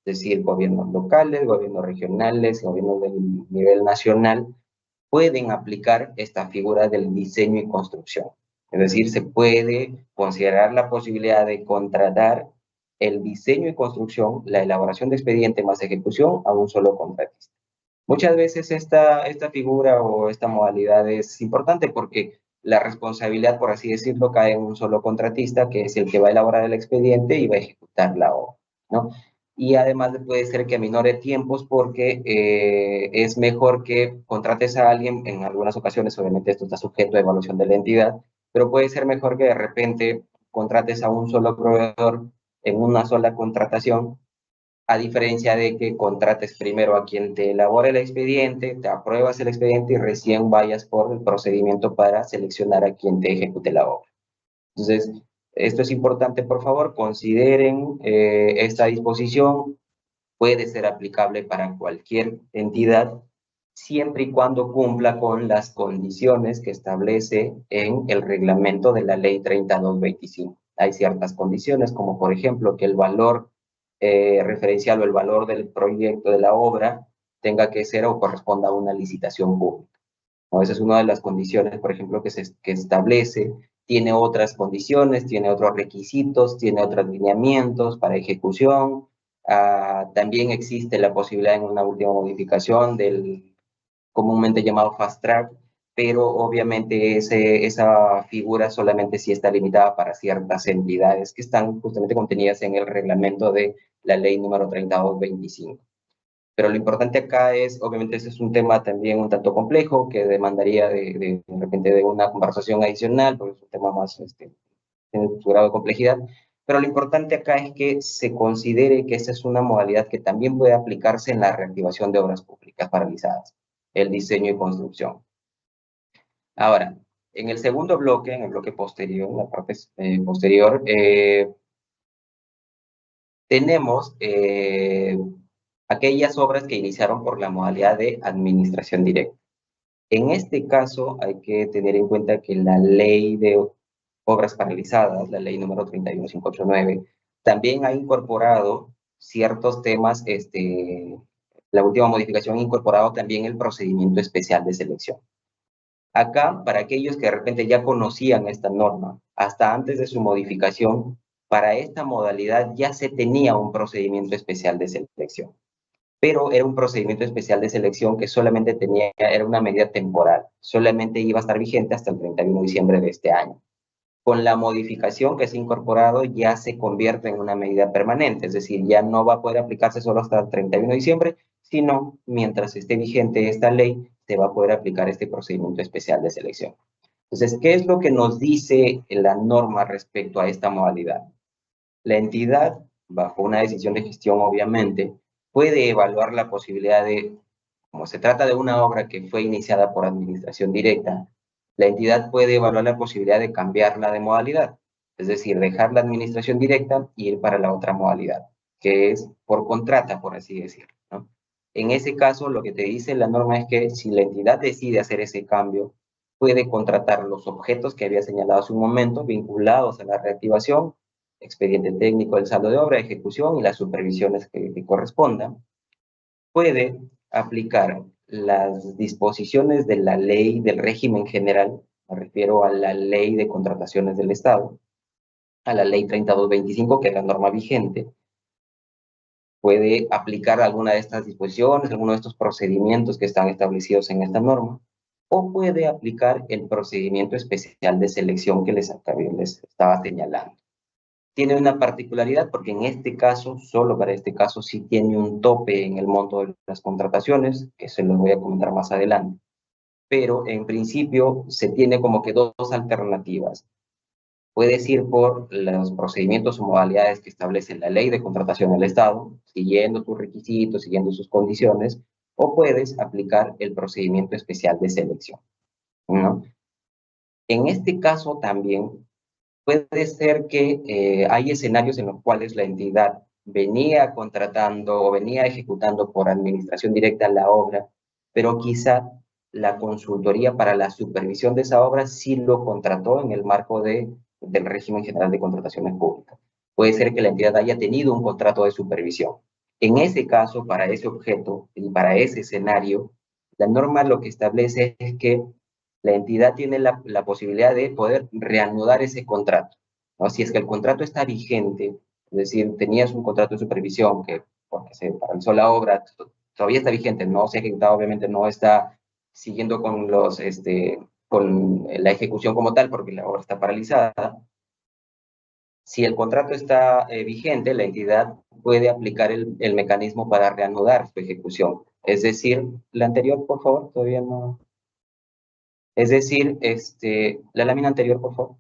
es decir, gobiernos locales, gobiernos regionales, gobiernos del nivel nacional, pueden aplicar esta figura del diseño y construcción. Es decir, se puede considerar la posibilidad de contratar el diseño y construcción, la elaboración de expediente más ejecución a un solo contratista. Muchas veces esta figura o esta modalidad es importante porque la responsabilidad, por así decirlo, cae en un solo contratista, que es el que va a elaborar el expediente y va a ejecutar la obra, ¿no? Y además puede ser que aminore tiempos porque es mejor que contrates a alguien, en algunas ocasiones, obviamente esto está sujeto a evaluación de la entidad, pero puede ser mejor que de repente contrates a un solo proveedor en una sola contratación, a diferencia de que contrates primero a quien te elabore el expediente, te apruebas el expediente y recién vayas por el procedimiento para seleccionar a quien te ejecute la obra. Entonces, esto es importante, por favor, consideren esta disposición. Puede ser aplicable para cualquier entidad, siempre y cuando cumpla con las condiciones que establece en el reglamento de la ley 3225. Hay ciertas condiciones, como por ejemplo que el valor referencial o el valor del proyecto de la obra tenga que ser o corresponda a una licitación pública, ¿no? Esa es una de las condiciones, por ejemplo, que establece. Tiene otras condiciones, tiene otros requisitos, tiene otros lineamientos para ejecución. También existe la posibilidad en una última modificación del comúnmente llamado fast track, pero obviamente esa figura solamente sí está limitada para ciertas entidades que están justamente contenidas en el reglamento de la ley número 3225. Pero lo importante acá es, obviamente ese es un tema también un tanto complejo, que demandaría de repente de una conversación adicional, porque es un tema más, tiene su grado de complejidad. Pero lo importante acá es que se considere que esa es una modalidad que también puede aplicarse en la reactivación de obras públicas paralizadas, el diseño y construcción. Ahora, en el segundo bloque, en el bloque posterior, en la parte posterior, tenemos aquellas obras que iniciaron por la modalidad de administración directa. En este caso hay que tener en cuenta que la ley de obras paralizadas, la ley número 31589, también ha incorporado ciertos temas, la última modificación ha incorporado también el procedimiento especial de selección. Acá, para aquellos que de repente ya conocían esta norma, hasta antes de su modificación, para esta modalidad ya se tenía un procedimiento especial de selección, pero era un procedimiento especial de selección que solamente era una medida temporal, solamente iba a estar vigente hasta el 31 de diciembre de este año. Con la modificación que se ha incorporado ya se convierte en una medida permanente, es decir, ya no va a poder aplicarse solo hasta el 31 de diciembre, sino mientras esté vigente esta ley, se va a poder aplicar este procedimiento especial de selección. Entonces, ¿qué es lo que nos dice la norma respecto a esta modalidad? La entidad, bajo una decisión de gestión, obviamente, puede evaluar la posibilidad de, como se trata de una obra que fue iniciada por administración directa, la entidad puede evaluar la posibilidad de cambiarla de modalidad, es decir, dejar la administración directa y ir para la otra modalidad, que es por contrata, por así decirlo, ¿no? En ese caso, lo que te dice la norma es que si la entidad decide hacer ese cambio, puede contratar los objetos que había señalado hace un momento, vinculados a la reactivación, expediente técnico, el saldo de obra, ejecución y las supervisiones que correspondan. Puede aplicar las disposiciones de la ley del régimen general, me refiero a la ley de contrataciones del Estado, a la ley 3225, que es la norma vigente. Puede aplicar alguna de estas disposiciones, alguno de estos procedimientos que están establecidos en esta norma, o puede aplicar el procedimiento especial de selección que les estaba señalando. Tiene una particularidad porque en este caso, solo para este caso, sí tiene un tope en el monto de las contrataciones, que se los voy a comentar más adelante. Pero en principio se tiene como que dos alternativas. Puedes ir por los procedimientos o modalidades que establece la ley de contratación del Estado, siguiendo sus requisitos, siguiendo sus condiciones, o puedes aplicar el procedimiento especial de selección, ¿no? En este caso también puede ser que hay escenarios en los cuales la entidad venía contratando o venía ejecutando por administración directa la obra, pero quizá la consultoría para la supervisión de esa obra sí lo contrató en el marco del régimen general de contrataciones públicas. Puede ser que la entidad haya tenido un contrato de supervisión. En ese caso, para ese objeto y para ese escenario, la norma lo que establece es que la entidad tiene la posibilidad de poder reanudar ese contrato, ¿no? Si es que el contrato está vigente, es decir, tenías un contrato de supervisión que, porque se paralizó la obra, todavía está vigente, no se ha ejecutado, obviamente no está siguiendo con con la ejecución como tal, porque la obra está paralizada. Si el contrato está vigente, la entidad puede aplicar el mecanismo para reanudar su ejecución. Es decir, la anterior, por favor, todavía no. Es decir, la lámina anterior, por favor.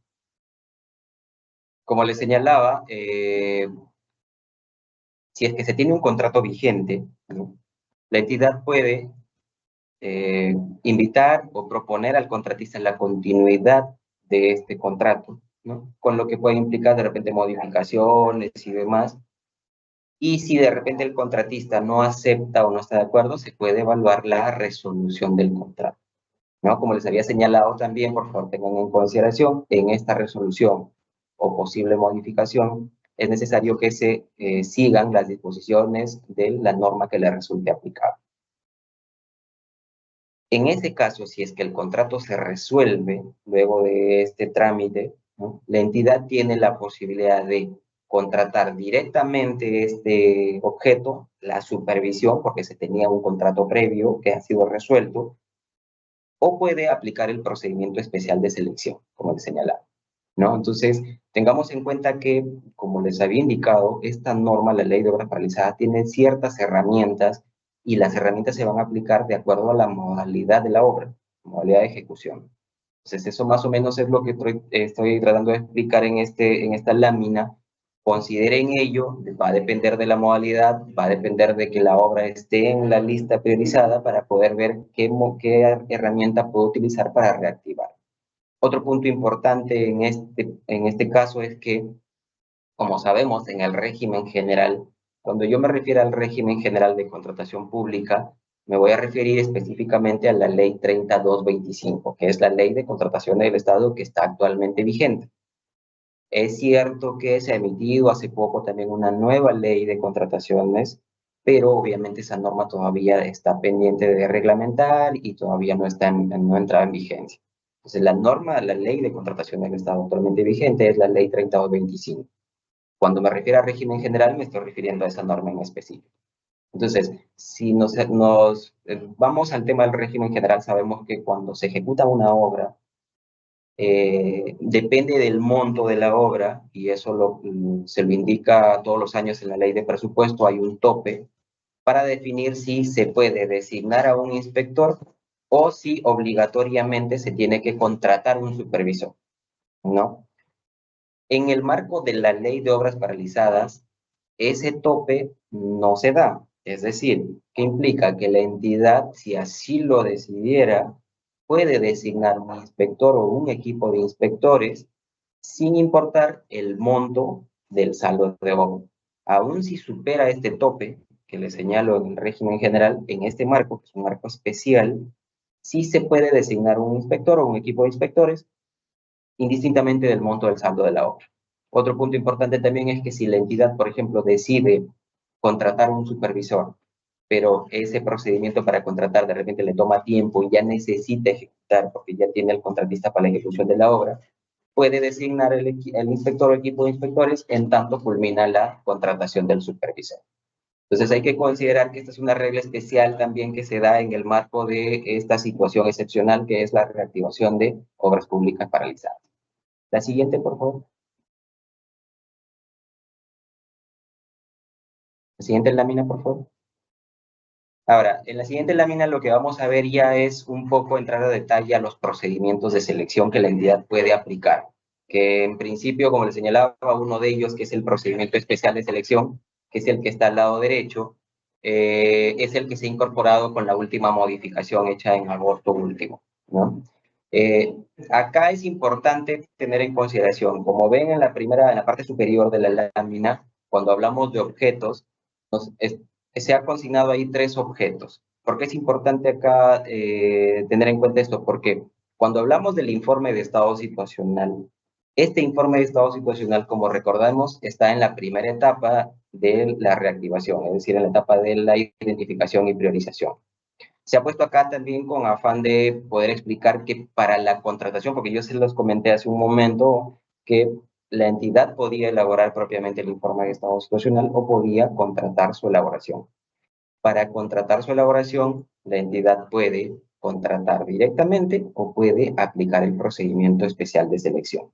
Como les señalaba, si es que se tiene un contrato vigente, ¿no?, la entidad puede invitar o proponer al contratista la continuidad de este contrato, ¿no?, con lo que puede implicar de repente modificaciones y demás. Y si de repente el contratista no acepta o no está de acuerdo, se puede evaluar la resolución del contrato, ¿no? Como les había señalado también, por favor tengan en consideración, en esta resolución o posible modificación, es necesario que se sigan las disposiciones de la norma que le resulte aplicable. En ese caso, si es que el contrato se resuelve luego de este trámite, ¿no?, la entidad tiene la posibilidad de contratar directamente este objeto, la supervisión, porque se tenía un contrato previo que ha sido resuelto, o puede aplicar el procedimiento especial de selección, como les señalaba, ¿no? Entonces, tengamos en cuenta que, como les había indicado, esta norma, la Ley de Obras Paralizadas, tiene ciertas herramientas y las herramientas se van a aplicar de acuerdo a la modalidad de la obra, modalidad de ejecución. Entonces, eso más o menos es lo que estoy tratando de explicar en esta lámina. Consideren ello, va a depender de la modalidad, va a depender de que la obra esté en la lista priorizada para poder ver qué herramienta puedo utilizar para reactivar. Otro punto importante en este caso es que, como sabemos, en el régimen general, cuando yo me refiero al régimen general de contratación pública, me voy a referir específicamente a la ley 3225, que es la ley de contratación del Estado que está actualmente vigente. Es cierto que se ha emitido hace poco también una nueva ley de contrataciones, pero obviamente esa norma todavía está pendiente de reglamentar y todavía no entra en vigencia. Entonces, la ley de contratación del Estado actualmente vigente es la ley 3225. Cuando me refiero a régimen general, me estoy refiriendo a esa norma en específico. Entonces, si vamos al tema del régimen general, sabemos que cuando se ejecuta una obra, depende del monto de la obra, y eso se lo indica todos los años en la ley de presupuesto, hay un tope para definir si se puede designar a un inspector o si obligatoriamente se tiene que contratar un supervisor, ¿no? En el marco de la ley de obras paralizadas, ese tope no se da. Es decir, que implica que la entidad, si así lo decidiera, puede designar un inspector o un equipo de inspectores sin importar el monto del saldo de obra. Aún si supera este tope, que le señalo en el régimen general, en este marco, que es un marco especial, sí se puede designar un inspector o un equipo de inspectores indistintamente del monto del saldo de la obra. Otro punto importante también es que si la entidad, por ejemplo, decide contratar un supervisor, pero ese procedimiento para contratar de repente le toma tiempo y ya necesita ejecutar porque ya tiene el contratista para la ejecución de la obra, puede designar el inspector o equipo de inspectores en tanto culmina la contratación del supervisor. Entonces hay que considerar que esta es una regla especial también que se da en el marco de esta situación excepcional que es la reactivación de obras públicas paralizadas. La siguiente, por favor. La siguiente lámina, por favor. Ahora, en la siguiente lámina lo que vamos a ver ya es un poco entrar a detalle a los procedimientos de selección que la entidad puede aplicar, que en principio, como le señalaba, uno de ellos, que es el procedimiento especial de selección, que es el que está al lado derecho, es el que se ha incorporado con la última modificación hecha en agosto último, ¿no? Acá es importante tener en consideración, como ven en la parte superior de la lámina, cuando hablamos de objetos, se ha consignado ahí 3 objetos. ¿Por qué es importante acá tener en cuenta esto? Porque cuando hablamos del informe de estado situacional, este informe de estado situacional, como recordamos, está en la primera etapa de la reactivación, es decir, en la etapa de la identificación y priorización. Se ha puesto acá también con afán de poder explicar que para la contratación, porque yo se los comenté hace un momento, que la entidad podía elaborar propiamente el informe de estado situacional o podía contratar su elaboración. Para contratar su elaboración, la entidad puede contratar directamente o puede aplicar el procedimiento especial de selección.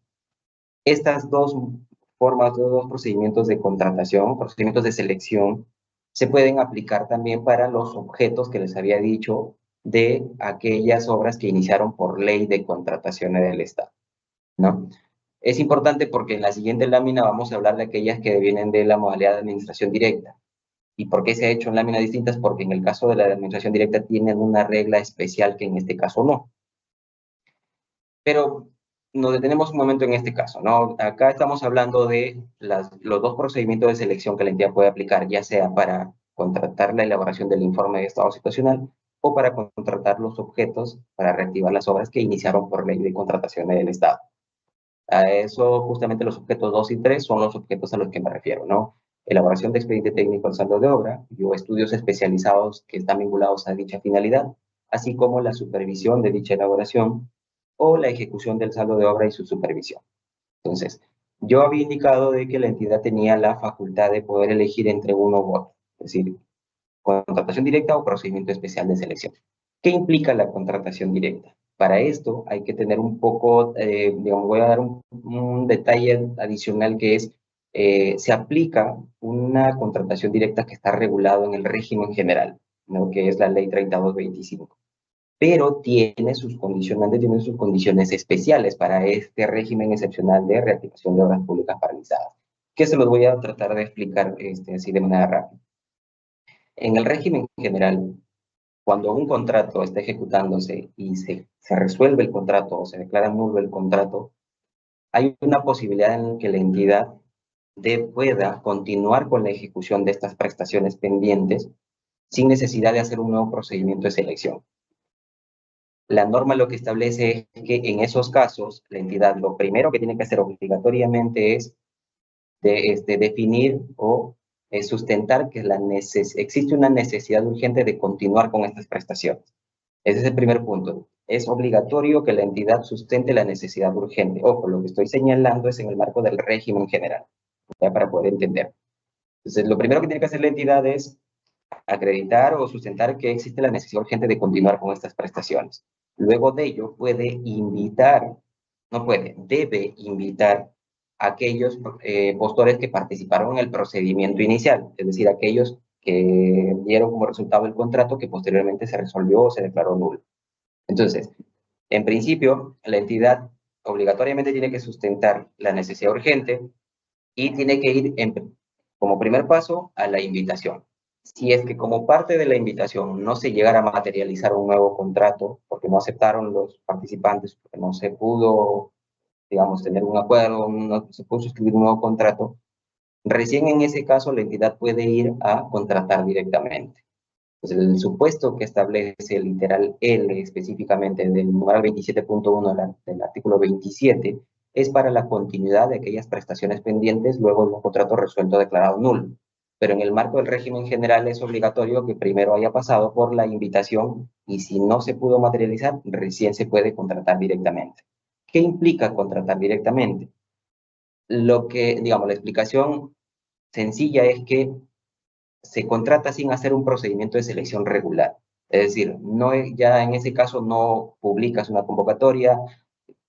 Estas dos formas, dos procedimientos de contratación, procedimientos de selección, se pueden aplicar también para los objetos que les había dicho de aquellas obras que iniciaron por ley de contrataciones del Estado, ¿no? Es importante porque en la siguiente lámina vamos a hablar de aquellas que vienen de la modalidad de administración directa. ¿Y por qué se ha hecho en láminas distintas? Porque en el caso de la administración directa tienen una regla especial que en este caso no. Pero nos detenemos un momento en este caso, ¿no? Acá estamos hablando de los dos procedimientos de selección que la entidad puede aplicar, ya sea para contratar la elaboración del informe de estado situacional o para contratar los objetos para reactivar las obras que iniciaron por ley de contratación del Estado. A eso, justamente los objetos 2 y 3 son los objetos a los que me refiero, ¿no? Elaboración de expediente técnico al saldo de obra o estudios especializados que están vinculados a dicha finalidad, así como la supervisión de dicha elaboración o la ejecución del saldo de obra y su supervisión. Entonces, yo había indicado de que la entidad tenía la facultad de poder elegir entre uno u otro, es decir, contratación directa o procedimiento especial de selección. ¿Qué implica la contratación directa? Para esto hay que tener un poco, digamos, voy a dar un detalle adicional que es, se aplica una contratación directa que está regulado en el régimen general, ¿no? Que es la ley 3225. Pero tiene sus condicionantes, tiene sus condiciones especiales para este régimen excepcional de reactivación de obras públicas paralizadas, que se los voy a tratar de explicar así de manera rápida. En el régimen general, cuando un contrato está ejecutándose y se resuelve el contrato o se declara nulo el contrato, hay una posibilidad en que la entidad pueda continuar con la ejecución de estas prestaciones pendientes sin necesidad de hacer un nuevo procedimiento de selección. La norma lo que establece es que en esos casos, la entidad lo primero que tiene que hacer obligatoriamente es definir o sustentar que existe una necesidad urgente de continuar con estas prestaciones. Ese es el primer punto. Es obligatorio que la entidad sustente la necesidad urgente. Ojo, lo que estoy señalando es en el marco del régimen general, ya para poder entender. Entonces, lo primero que tiene que hacer la entidad es acreditar o sustentar que existe la necesidad urgente de continuar con estas prestaciones. Luego de ello, debe invitar a aquellos postores que participaron en el procedimiento inicial, es decir, aquellos que dieron como resultado el contrato que posteriormente se resolvió o se declaró nulo. Entonces, en principio, la entidad obligatoriamente tiene que sustentar la necesidad urgente y tiene que ir como primer paso a la invitación. Si es que como parte de la invitación no se llegara a materializar un nuevo contrato, porque no aceptaron los participantes, porque no se pudo, digamos, tener un acuerdo, no se pudo suscribir un nuevo contrato, recién en ese caso la entidad puede ir a contratar directamente. Pues el supuesto que establece el literal L específicamente del numeral 27.1 del artículo 27 es para la continuidad de aquellas prestaciones pendientes luego de un contrato resuelto declarado nulo. Pero en el marco del régimen general es obligatorio que primero haya pasado por la invitación y si no se pudo materializar, recién se puede contratar directamente. ¿Qué implica contratar directamente? Lo que, digamos, la explicación sencilla es que se contrata sin hacer un procedimiento de selección regular. Es decir, no, ya en ese caso no publicas una convocatoria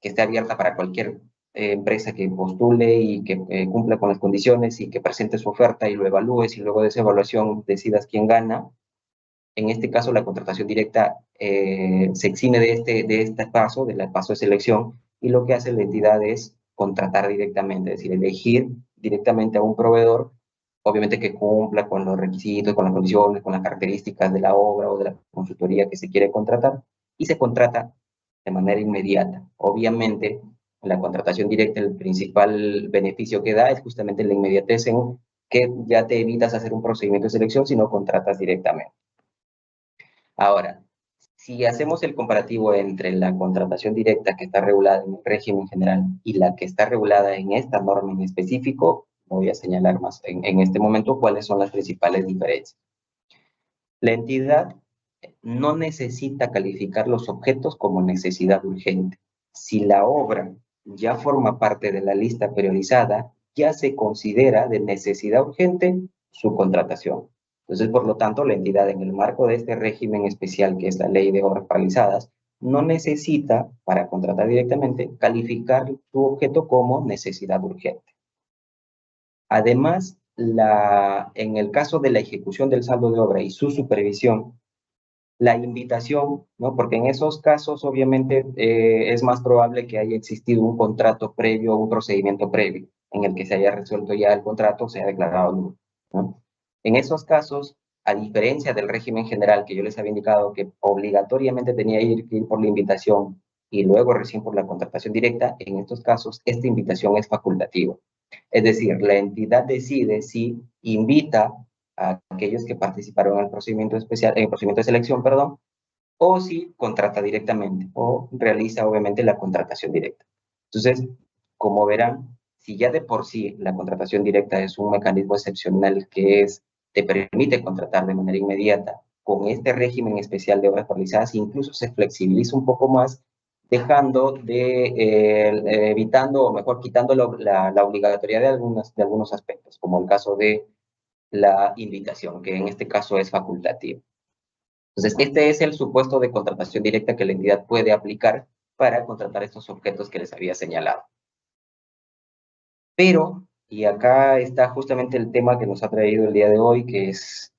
que esté abierta para cualquier empresa que postule y que cumpla con las condiciones y que presente su oferta y lo evalúes y luego de esa evaluación decidas quién gana. En este caso, la contratación directa se exime de este paso, del paso de selección, y lo que hace la entidad es contratar directamente, es decir, elegir directamente a un proveedor, obviamente que cumpla con los requisitos, con las condiciones, con las características de la obra o de la consultoría que se quiere contratar, y se contrata de manera inmediata. Obviamente, la contratación directa, el principal beneficio que da es justamente la inmediatez en que ya te evitas hacer un procedimiento de selección, sino contratas directamente. Ahora, si hacemos el comparativo entre la contratación directa que está regulada en el régimen general y la que está regulada en esta norma en específico, voy a señalar más en este momento cuáles son las principales diferencias. La entidad no necesita calificar los objetos como necesidad urgente. Si la obra ya forma parte de la lista priorizada, ya se considera de necesidad urgente su contratación. Entonces, por lo tanto, la entidad en el marco de este régimen especial que es la Ley de Obras Paralizadas, no necesita, para contratar directamente, calificar su objeto como necesidad urgente. Además, en el caso de la ejecución del saldo de obra y su supervisión, la invitación, ¿no? Porque en esos casos, obviamente, es más probable que haya existido un contrato previo, un procedimiento previo, en el que se haya resuelto ya el contrato, se haya declarado nulo, ¿no? En esos casos, a diferencia del régimen general que yo les había indicado que obligatoriamente tenía que ir por la invitación y luego recién por la contratación directa, en estos casos, esta invitación es facultativa. Es decir, la entidad decide si invita a aquellos que participaron en el procedimiento especial, en el procedimiento de selección, perdón, o si contrata directamente o realiza obviamente la contratación directa. Entonces, como verán, si ya de por sí la contratación directa es un mecanismo excepcional que te permite contratar de manera inmediata, con este régimen especial de obras paralizadas incluso se flexibiliza un poco más, evitando o mejor quitando la obligatoriedad de algunos aspectos, como el caso de la invitación, que en este caso es facultativa. Entonces, este es el supuesto de contratación directa que la entidad puede aplicar para contratar estos objetos que les había señalado. Pero, y acá está justamente el tema que nos ha traído el día de hoy, que es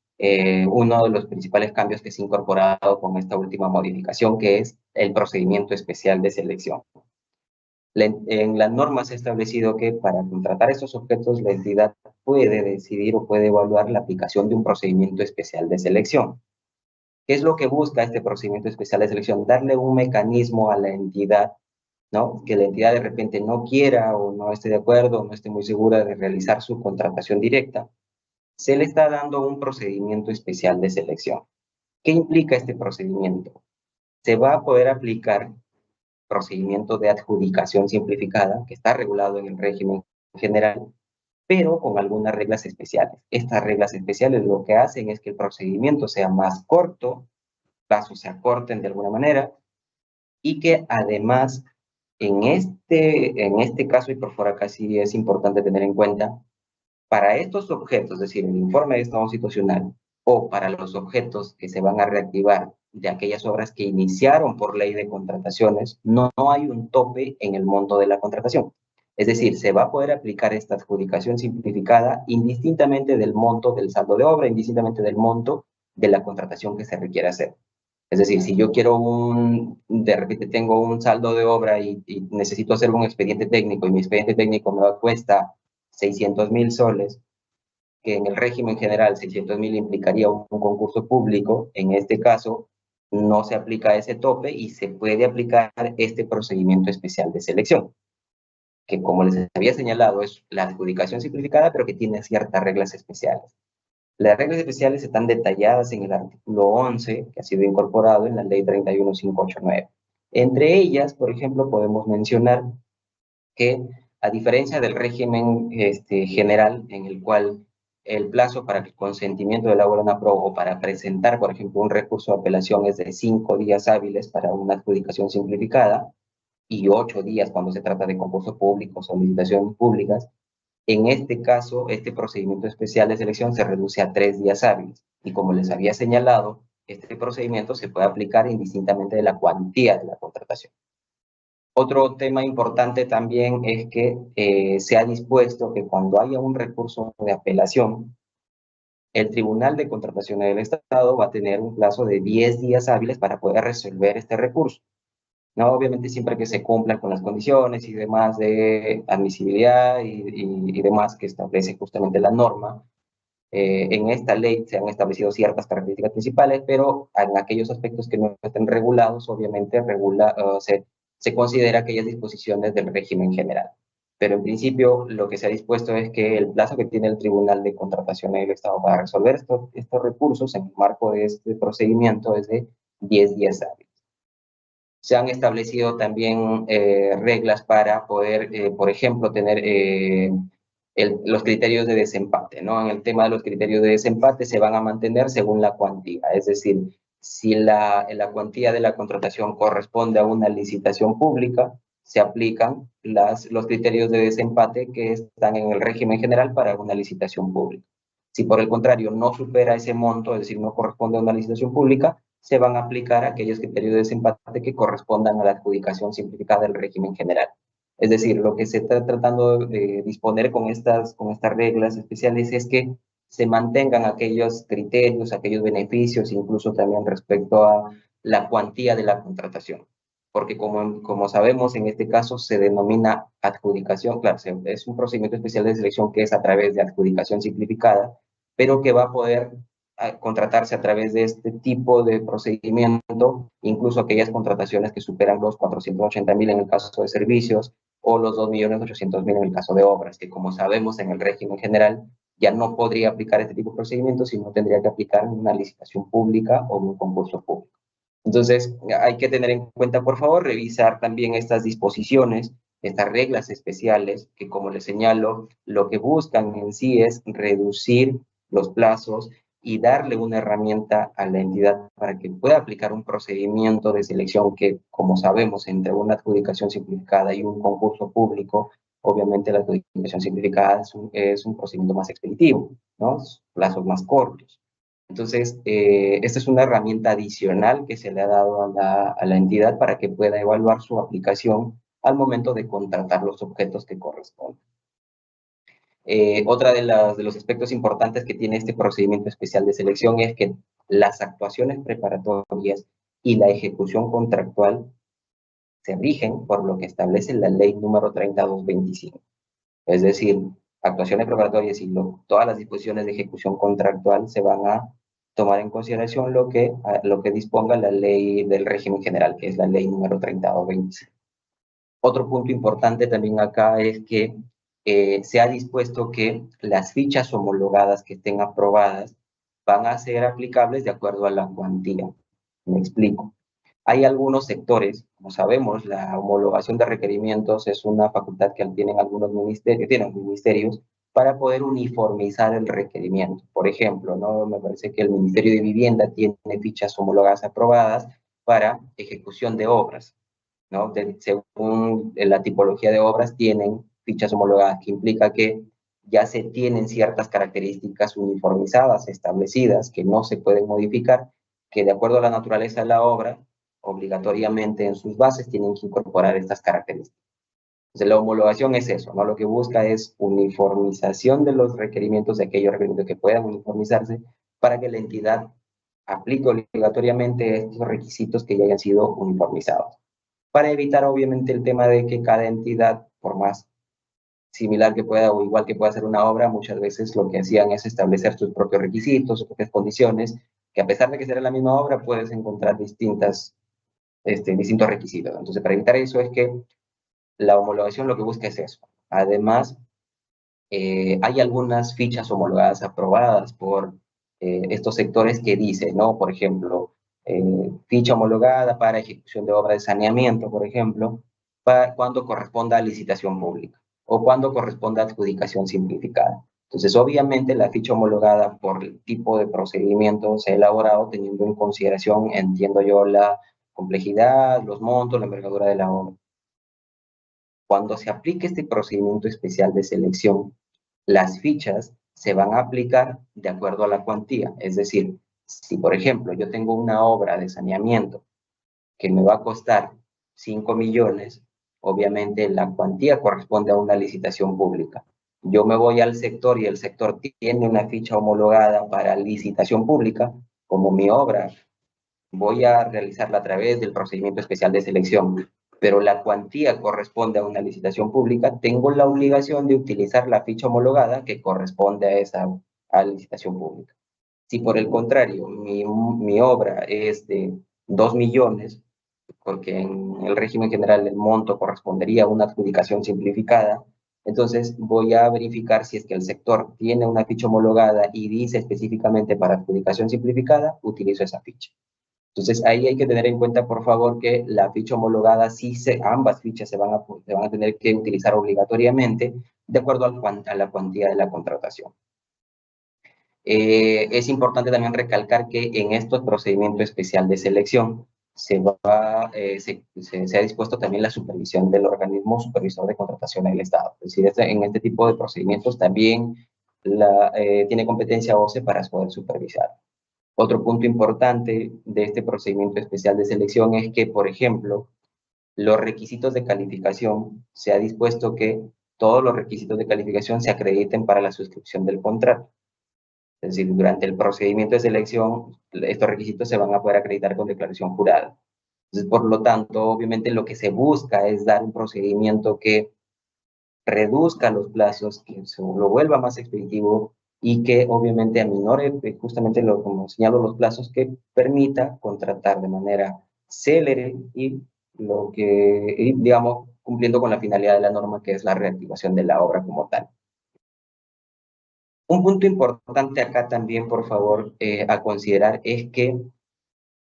uno de los principales cambios que se ha incorporado con esta última modificación, que es el procedimiento especial de selección. En la norma se ha establecido que para contratar estos objetos, la entidad puede decidir o puede evaluar la aplicación de un procedimiento especial de selección. ¿Qué es lo que busca este procedimiento especial de selección? Darle un mecanismo a la entidad, ¿no? Que la entidad de repente no quiera o no esté de acuerdo, no esté muy segura de realizar su contratación directa, se le está dando un procedimiento especial de selección. ¿Qué implica este procedimiento? Se va a poder aplicar procedimiento de adjudicación simplificada, que está regulado en el régimen general, pero con algunas reglas especiales. Estas reglas especiales lo que hacen es que el procedimiento sea más corto, plazos se acorten de alguna manera, y que además en este caso, y por fuera casi es importante tener en cuenta, para estos objetos, es decir, el informe de estado situacional, o para los objetos que se van a reactivar de aquellas obras que iniciaron por ley de contrataciones, no hay un tope en el monto de la contratación. Es decir, se va a poder aplicar esta adjudicación simplificada indistintamente del monto del saldo de obra, indistintamente del monto de la contratación que se requiere hacer. Es decir, si yo quiero de repente tengo un saldo de obra y necesito hacer un expediente técnico y mi expediente técnico me cuesta 600.000 soles, que en el régimen general 600.000 implicaría un concurso público, en este caso no se aplica ese tope y se puede aplicar este procedimiento especial de selección, que como les había señalado es la adjudicación simplificada, pero que tiene ciertas reglas especiales. Las reglas especiales están detalladas en el artículo 11, que ha sido incorporado en la ley 31589. Entre ellas, por ejemplo, podemos mencionar que, a diferencia del régimen general, en el cual el plazo para el consentimiento de la obra o para presentar, por ejemplo, un recurso de apelación es de 5 días hábiles para una adjudicación simplificada y 8 días cuando se trata de concursos públicos o licitaciones públicas, en este caso, este procedimiento especial de selección se reduce a 3 días hábiles. Y como les había señalado, este procedimiento se puede aplicar indistintamente de la cuantía de la contratación. Otro tema importante también es que se ha dispuesto que cuando haya un recurso de apelación, el Tribunal de Contrataciones del Estado va a tener un plazo de 10 días hábiles para poder resolver este recurso. ¿No? Obviamente siempre que se cumplan con las condiciones y demás de admisibilidad y demás que establece justamente la norma. En esta ley se han establecido ciertas características principales, pero en aquellos aspectos que no estén regulados, obviamente se considera aquellas disposiciones del régimen general. Pero en principio lo que se ha dispuesto es que el plazo que tiene el Tribunal de Contrataciones del Estado para resolver estos recursos en el marco de este procedimiento es de 10 días hábiles. Se han establecido también reglas para poder, por ejemplo, tener los criterios de desempate, ¿no? En el tema de los criterios de desempate se van a mantener según la cuantía, es decir, si la cuantía de la contratación corresponde a una licitación pública, se aplican los criterios de desempate que están en el régimen general para una licitación pública. Si por el contrario no supera ese monto, es decir, no corresponde a una licitación pública, se van a aplicar aquellos criterios de desempate que correspondan a la adjudicación simplificada del régimen general. Es decir, lo que se está tratando de disponer con estas reglas especiales es que se mantengan aquellos criterios, aquellos beneficios, incluso también respecto a la cuantía de la contratación. Porque como sabemos, en este caso se denomina adjudicación, claro, es un procedimiento especial de selección que es a través de adjudicación simplificada, pero que va a poder contratarse a través de este tipo de procedimiento, incluso aquellas contrataciones que superan los 480.000 en el caso de servicios o los 2.800.000 en el caso de obras, que como sabemos en el régimen general ya no podría aplicar este tipo de procedimientos, sino tendría que aplicar una licitación pública o un concurso público. Entonces, hay que tener en cuenta, por favor, revisar también estas disposiciones, estas reglas especiales, que como les señalo, lo que buscan en sí es reducir los plazos y darle una herramienta a la entidad para que pueda aplicar un procedimiento de selección que, como sabemos, entre una adjudicación simplificada y un concurso público, obviamente la adjudicación simplificada es un procedimiento más expeditivo, ¿no? Plazos más cortos. Entonces, esta es una herramienta adicional que se le ha dado a la entidad para que pueda evaluar su aplicación al momento de contratar los objetos que corresponden. Otra de los aspectos importantes que tiene este procedimiento especial de selección es que las actuaciones preparatorias y la ejecución contractual se rigen por lo que establece la ley número 3225. Es decir, actuaciones preparatorias y todas las disposiciones de ejecución contractual se van a tomar en consideración lo que disponga la ley del régimen general, que es la ley número 3225. Otro punto importante también acá es que se ha dispuesto que las fichas homologadas que estén aprobadas van a ser aplicables de acuerdo a la cuantía. Me explico. Hay algunos sectores, como sabemos, la homologación de requerimientos es una facultad que tienen algunos ministerios para poder uniformizar el requerimiento. Por ejemplo, ¿no? Me parece que el Ministerio de Vivienda tiene fichas homologadas aprobadas para ejecución de obras, ¿no? Según la tipología de obras, tienen fichas homologadas, que implica que ya se tienen ciertas características uniformizadas, establecidas, que no se pueden modificar, que de acuerdo a la naturaleza de la obra, obligatoriamente en sus bases tienen que incorporar estas características. Entonces, la homologación es eso, ¿no? Lo que busca es uniformización de los requerimientos, de aquellos requerimientos que puedan uniformizarse, para que la entidad aplique obligatoriamente estos requisitos que ya hayan sido uniformizados, para evitar obviamente el tema de que cada entidad, por más similar que pueda o igual que pueda ser una obra, muchas veces lo que hacían es establecer sus propios requisitos, sus propias condiciones, que a pesar de que será la misma obra, puedes encontrar distintos requisitos. Entonces, para evitar eso es que la homologación lo que busca es eso. Además, hay algunas fichas homologadas aprobadas por estos sectores que dicen, ¿no? Por ejemplo, ficha homologada para ejecución de obra de saneamiento, por ejemplo, cuando corresponda a licitación pública o cuando corresponda a adjudicación simplificada. Entonces, obviamente, la ficha homologada por el tipo de procedimiento se ha elaborado teniendo en consideración, entiendo yo, la complejidad, los montos, la envergadura de la obra. Cuando se aplique este procedimiento especial de selección, las fichas se van a aplicar de acuerdo a la cuantía. Es decir, si por ejemplo yo tengo una obra de saneamiento que me va a costar 5 millones, obviamente la cuantía corresponde a una licitación pública. Yo me voy al sector y el sector tiene una ficha homologada para licitación pública, como mi obra voy a realizarla a través del procedimiento especial de selección, pero la cuantía corresponde a una licitación pública, tengo la obligación de utilizar la ficha homologada que corresponde a esa licitación pública. Si por el contrario mi obra es de 2 millones, porque en el régimen general el monto correspondería a una adjudicación simplificada, entonces voy a verificar si es que el sector tiene una ficha homologada y dice específicamente para adjudicación simplificada, utilizo esa ficha. Entonces, ahí hay que tener en cuenta, por favor, que la ficha homologada, ambas fichas se van a tener que utilizar obligatoriamente de acuerdo a la cuantía de la contratación. Es importante también recalcar que en estos procedimientos especial de selección se ha dispuesto también la supervisión del organismo supervisor de contratación del Estado. Es decir, en este tipo de procedimientos también tiene competencia OCE para poder supervisar. Otro punto importante de este procedimiento especial de selección es que, por ejemplo, los requisitos de calificación, se ha dispuesto que todos los requisitos de calificación se acrediten para la suscripción del contrato. Es decir, durante el procedimiento de selección, estos requisitos se van a poder acreditar con declaración jurada. Entonces, por lo tanto, obviamente lo que se busca es dar un procedimiento que reduzca los plazos, que lo vuelva más expeditivo y que obviamente aminore justamente como señalo los plazos, que permita contratar de manera célere y digamos cumpliendo con la finalidad de la norma, que es la reactivación de la obra como tal. Un punto importante acá también, por favor, a considerar es que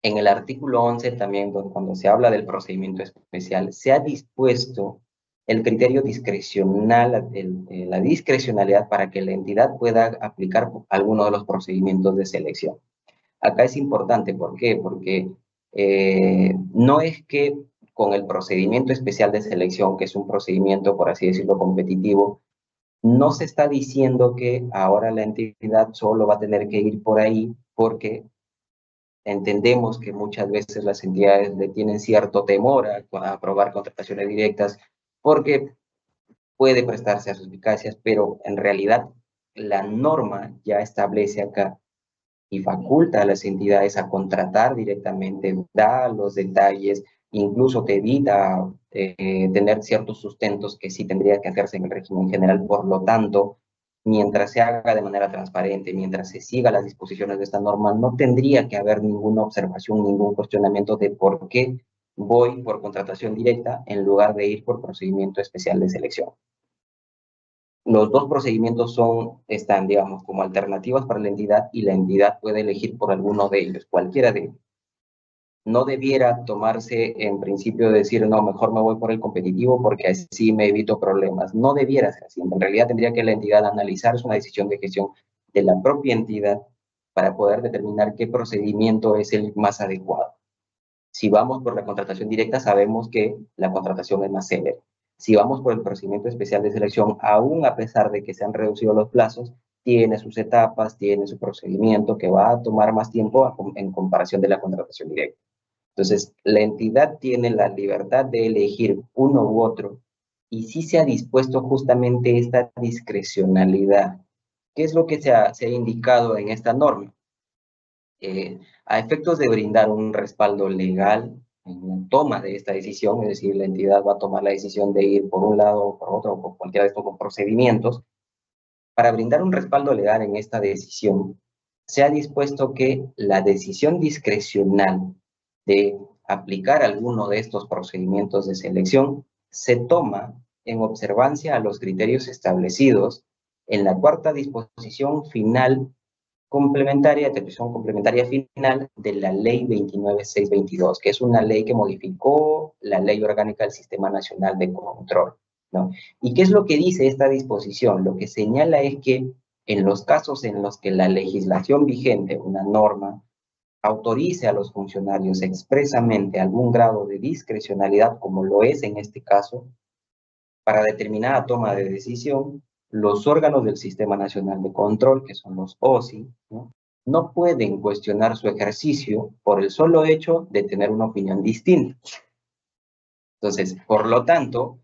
en el artículo 11 también, cuando se habla del procedimiento especial, se ha dispuesto el criterio discrecional, la discrecionalidad para que la entidad pueda aplicar alguno de los procedimientos de selección. Acá es importante, ¿por qué? Porque no es que con el procedimiento especial de selección, que es un procedimiento, por así decirlo, competitivo, no se está diciendo que ahora la entidad solo va a tener que ir por ahí porque entendemos que muchas veces las entidades le tienen cierto temor a aprobar contrataciones directas porque puede prestarse a suspicacias, pero en realidad la norma ya establece acá y faculta a las entidades a contratar directamente, da los detalles, incluso te evita tener ciertos sustentos que sí tendría que hacerse en el régimen general. Por lo tanto, mientras se haga de manera transparente, mientras se siga las disposiciones de esta norma, no tendría que haber ninguna observación, ningún cuestionamiento de por qué voy por contratación directa en lugar de ir por procedimiento especial de selección. Los dos procedimientos están, digamos, como alternativas para la entidad y la entidad puede elegir por alguno de ellos, cualquiera de ellos. No debiera tomarse en principio decir, no, mejor me voy por el competitivo porque así me evito problemas. No debiera ser así. En realidad tendría que la entidad analizar una decisión de gestión de la propia entidad para poder determinar qué procedimiento es el más adecuado. Si vamos por la contratación directa, sabemos que la contratación es más célere. Si vamos por el procedimiento especial de selección, aún a pesar de que se han reducido los plazos, tiene sus etapas, tiene su procedimiento que va a tomar más tiempo en comparación de la contratación directa. Entonces, la entidad tiene la libertad de elegir uno u otro y sí se ha dispuesto justamente esta discrecionalidad. ¿Qué es lo que se ha indicado en esta norma? A efectos de brindar un respaldo legal en la toma de esta decisión, es decir, la entidad va a tomar la decisión de ir por un lado o por otro, o por cualquiera de estos procedimientos. Para brindar un respaldo legal en esta decisión, se ha dispuesto que la decisión discrecional de aplicar alguno de estos procedimientos de selección se toma en observancia a los criterios establecidos en la cuarta disposición final complementaria, atribución complementaria final de la Ley 29622, que es una ley que modificó la Ley Orgánica del Sistema Nacional de Control, ¿no? ¿Y qué es lo que dice esta disposición? Lo que señala es que en los casos en los que la legislación vigente, una norma, autorice a los funcionarios expresamente algún grado de discrecionalidad, como lo es en este caso, para determinada toma de decisión, los órganos del Sistema Nacional de Control, que son los OSI, no pueden cuestionar su ejercicio por el solo hecho de tener una opinión distinta. Entonces, por lo tanto,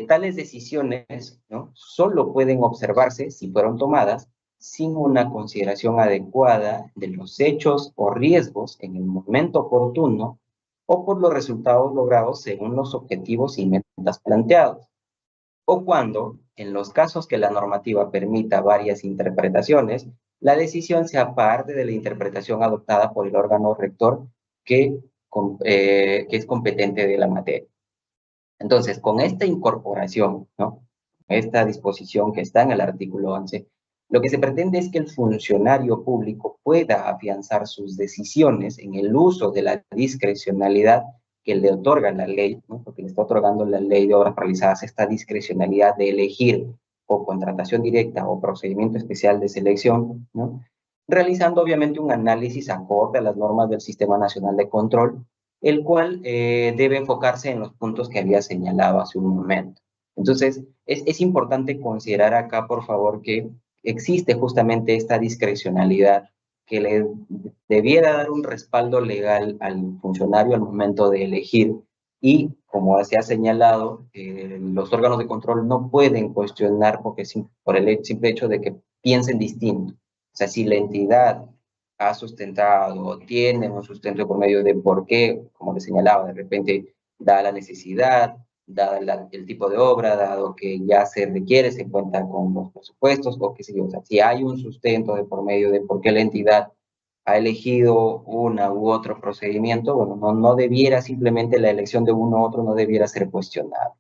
tales decisiones, ¿no?, solo pueden observarse si fueron tomadas sin una consideración adecuada de los hechos o riesgos en el momento oportuno o por los resultados logrados según los objetivos y metas planteados, o cuando, en los casos que la normativa permita varias interpretaciones, la decisión sea parte de la interpretación adoptada por el órgano rector que es competente de la materia. Entonces, con esta incorporación, ¿no?, esta disposición que está en el artículo 11, lo que se pretende es que el funcionario público pueda afianzar sus decisiones en el uso de la discrecionalidad que le otorga la ley, ¿no?, porque le está otorgando la ley de obras realizadas esta discrecionalidad de elegir o contratación directa o procedimiento especial de selección, ¿no?, realizando obviamente un análisis acorde a las normas del Sistema Nacional de Control, el cual debe enfocarse en los puntos que había señalado hace un momento. Entonces, es importante considerar acá, por favor, que existe justamente esta discrecionalidad que le debiera dar un respaldo legal al funcionario al momento de elegir y, como se ha señalado, los órganos de control no pueden cuestionar por el simple hecho de que piensen distinto. O sea, si la entidad ha sustentado, tiene un sustento por medio de por qué, como le señalaba, de repente, dada la necesidad, dada el tipo de obra, dado que ya se requiere, se cuenta con los presupuestos, o qué sé yo, o sea, si hay un sustento de por medio de por qué la entidad ha elegido una u otro procedimiento, bueno, no debiera simplemente la elección de uno u otro no debiera ser cuestionada,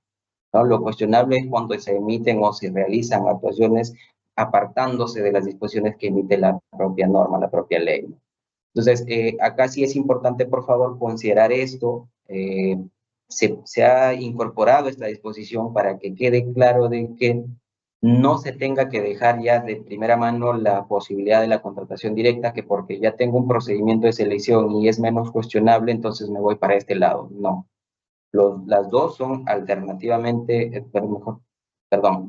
¿no? Lo cuestionable es cuando se emiten o se realizan actuaciones apartándose de las disposiciones que emite la propia norma, la propia ley. Entonces, acá sí es importante, por favor, considerar esto. Se ha incorporado esta disposición para que quede claro de que no se tenga que dejar ya de primera mano la posibilidad de la contratación directa, que porque ya tengo un procedimiento de selección y es menos cuestionable, entonces me voy para este lado. No. Las dos son alternativamente,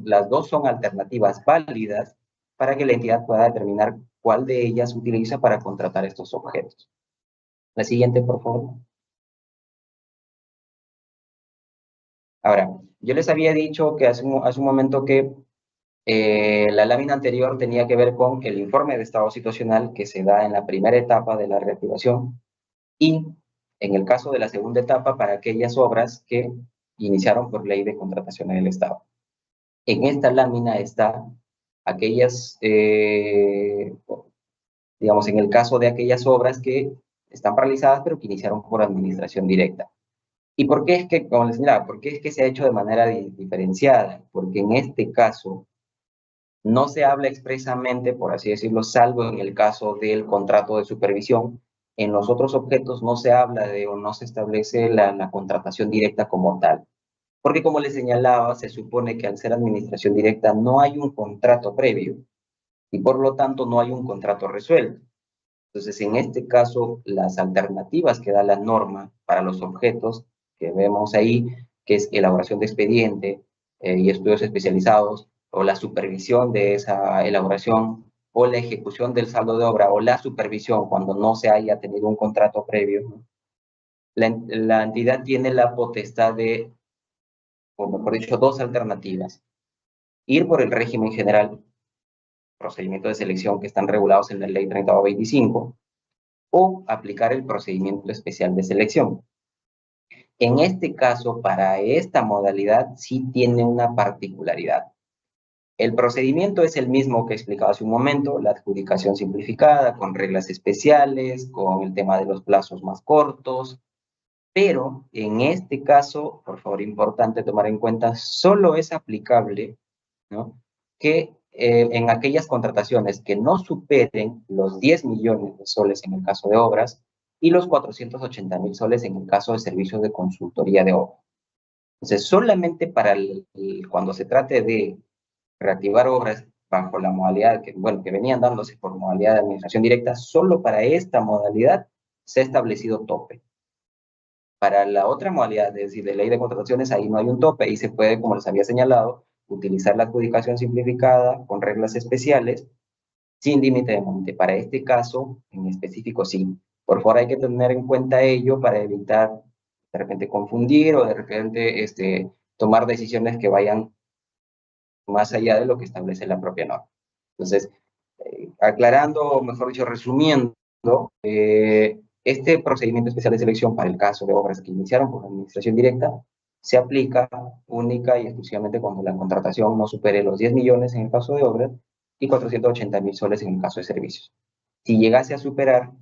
las dos son alternativas válidas para que la entidad pueda determinar cuál de ellas utiliza para contratar estos objetos. La siguiente, por favor. Ahora, yo les había dicho que hace un momento que la lámina anterior tenía que ver con el informe de estado situacional que se da en la primera etapa de la reactivación y en el caso de la segunda etapa para aquellas obras que iniciaron por ley de contratación del Estado. En esta lámina está aquellas, digamos, en el caso de aquellas obras que están paralizadas pero que iniciaron por administración directa. ¿Y por qué es que, como les señalaba, por qué es que se ha hecho de manera diferenciada? Porque en este caso no se habla expresamente, por así decirlo, salvo en el caso del contrato de supervisión. En los otros objetos no se habla de o no se establece la contratación directa como tal. Porque como les señalaba, se supone que al ser administración directa no hay un contrato previo y por lo tanto no hay un contrato resuelto. Entonces, en este caso, las alternativas que da la norma para los objetos que vemos ahí, que es elaboración de expediente y estudios especializados, o la supervisión de esa elaboración, o la ejecución del saldo de obra, o la supervisión cuando no se haya tenido un contrato previo, ¿no? La entidad tiene la potestad de, o mejor dicho, dos alternativas. Ir por el régimen general, procedimiento de selección que están regulados en la ley 3025, o aplicar el procedimiento especial de selección. En este caso, para esta modalidad, sí tiene una particularidad. El procedimiento es el mismo que explicaba hace un momento, la adjudicación simplificada, con reglas especiales, con el tema de los plazos más cortos, pero en este caso, por favor, importante tomar en cuenta, solo es aplicable, ¿no?, que en aquellas contrataciones que no superen los 10 millones de soles en el caso de obras y los 480.000 soles en el caso de servicios de consultoría de obra. Entonces, solamente para cuando se trate de reactivar obras bajo la modalidad que, bueno, que venían dándose por modalidad de administración directa, solo para esta modalidad se ha establecido tope. Para la otra modalidad, es decir, de ley de contrataciones, ahí no hay un tope y se puede, como les había señalado, utilizar la adjudicación simplificada con reglas especiales sin límite de monte. Para este caso, en específico, sí. Por favor, hay que tener en cuenta ello para evitar de repente confundir o de repente tomar decisiones que vayan más allá de lo que establece la propia norma. Entonces, aclarando, o mejor dicho, resumiendo, este procedimiento especial de selección para el caso de obras que iniciaron por administración directa se aplica única y exclusivamente cuando la contratación no supere los 10 millones en el caso de obras y 480.000 soles en el caso de servicios. Si llegase a superar,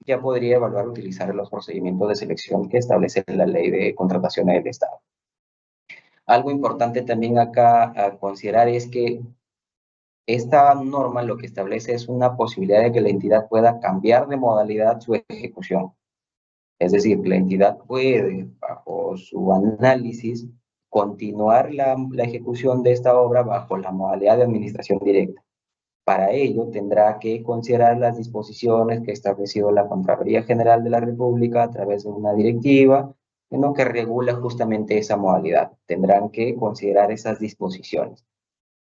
ya podría evaluar utilizar los procedimientos de selección que establece la ley de contrataciones del Estado. Algo importante también acá a considerar es que esta norma lo que establece es una posibilidad de que la entidad pueda cambiar de modalidad su ejecución. Es decir, la entidad puede, bajo su análisis, continuar la ejecución de esta obra bajo la modalidad de administración directa. Para ello, tendrá que considerar las disposiciones que ha establecido la Contraloría General de la República a través de una directiva en lo que regula justamente esa modalidad. Tendrán que considerar esas disposiciones.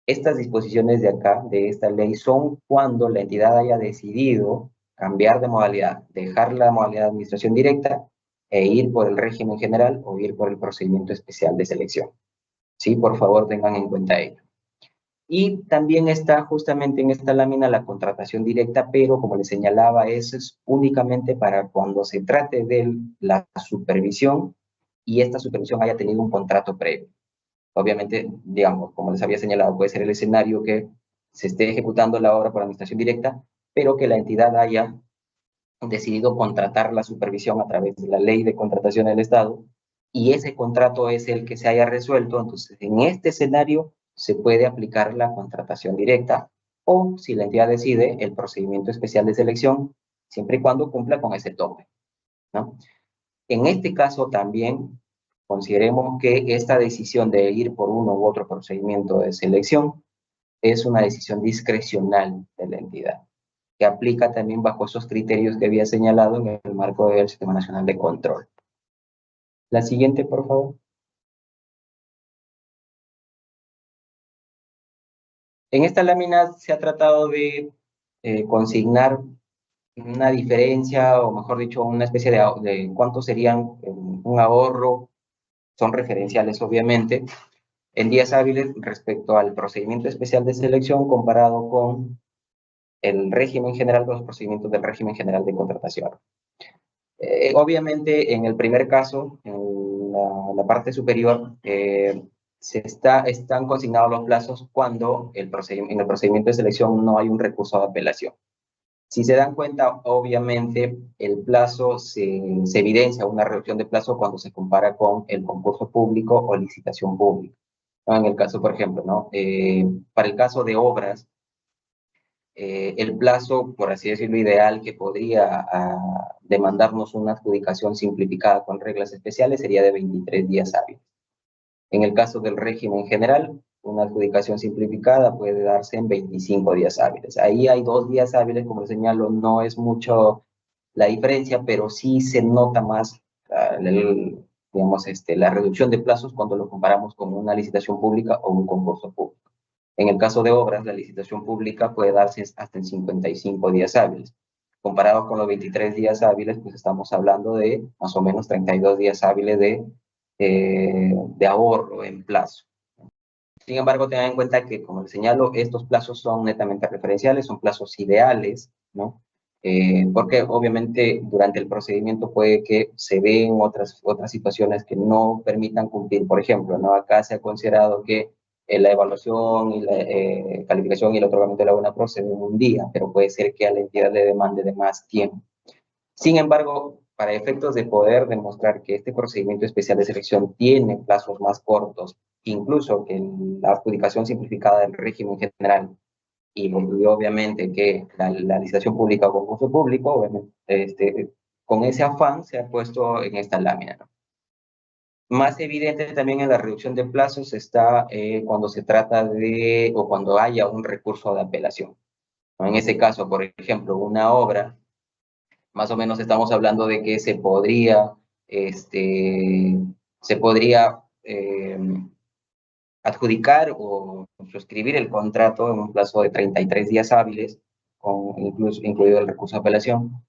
Estas disposiciones de acá, de esta ley, son cuando la entidad haya decidido cambiar de modalidad, dejar la modalidad de administración directa e ir por el régimen general o ir por el procedimiento especial de selección. Sí, por favor, tengan en cuenta ello. Y también está justamente en esta lámina la contratación directa, pero como les señalaba, eso es únicamente para cuando se trate de la supervisión y esta supervisión haya tenido un contrato previo. Obviamente, digamos, como les había señalado, puede ser el escenario que se esté ejecutando la obra por administración directa, pero que la entidad haya decidido contratar la supervisión a través de la ley de contratación del Estado y ese contrato es el que se haya resuelto. Entonces, en este escenario se puede aplicar la contratación directa o, si la entidad decide, el procedimiento especial de selección, siempre y cuando cumpla con ese tope, ¿no? En este caso también consideremos que esta decisión de ir por uno u otro procedimiento de selección es una decisión discrecional de la entidad, que aplica también bajo esos criterios que había señalado en el marco del Sistema Nacional de Control. La siguiente, por favor. En esta lámina se ha tratado de consignar una diferencia, o mejor dicho, una especie de cuánto serían un ahorro, son referenciales obviamente, en días hábiles respecto al procedimiento especial de selección comparado con el régimen general, con los procedimientos del régimen general de contratación. Obviamente, en el primer caso, en la parte superior, están consignados los plazos cuando en el procedimiento de selección no hay un recurso de apelación. Si se dan cuenta, obviamente, el plazo se evidencia una reducción de plazo cuando se compara con el concurso público o licitación pública, ¿no? En el caso, por ejemplo, ¿no? Para el caso de obras, el plazo, por así decirlo, ideal que podría demandarnos una adjudicación simplificada con reglas especiales sería de 23 días hábiles. En el caso del régimen general, una adjudicación simplificada puede darse en 25 días hábiles. Ahí hay 2 días hábiles, como les señalo, no es mucho la diferencia, pero sí se nota más digamos, la reducción de plazos cuando lo comparamos con una licitación pública o un concurso público. En el caso de obras, la licitación pública puede darse hasta en 55 días hábiles. Comparado con los 23 días hábiles, pues estamos hablando de más o menos 32 días hábiles de ahorro en plazo. Sin embargo, tengan en cuenta que, como les señalo, estos plazos son netamente referenciales, son plazos ideales, ¿no? porque obviamente durante el procedimiento puede que se den otras situaciones que no permitan cumplir. Por ejemplo, ¿no? Acá se ha considerado que la evaluación y la calificación y el otorgamiento de la buena procede en un día, pero puede ser que a la entidad le demande de más tiempo. Sin embargo, para efectos de poder demostrar que este procedimiento especial de selección tiene plazos más cortos, incluso que la adjudicación simplificada del régimen general, y obviamente que la licitación pública o concurso público, obviamente, con ese afán se ha puesto en esta lámina, ¿no? Más evidente también en la reducción de plazos está cuando se trata de, o cuando haya un recurso de apelación, ¿no? En ese caso, por ejemplo, una obra, más o menos estamos hablando de que se podría adjudicar o suscribir el contrato en un plazo de 33 días hábiles, incluso incluido el recurso de apelación.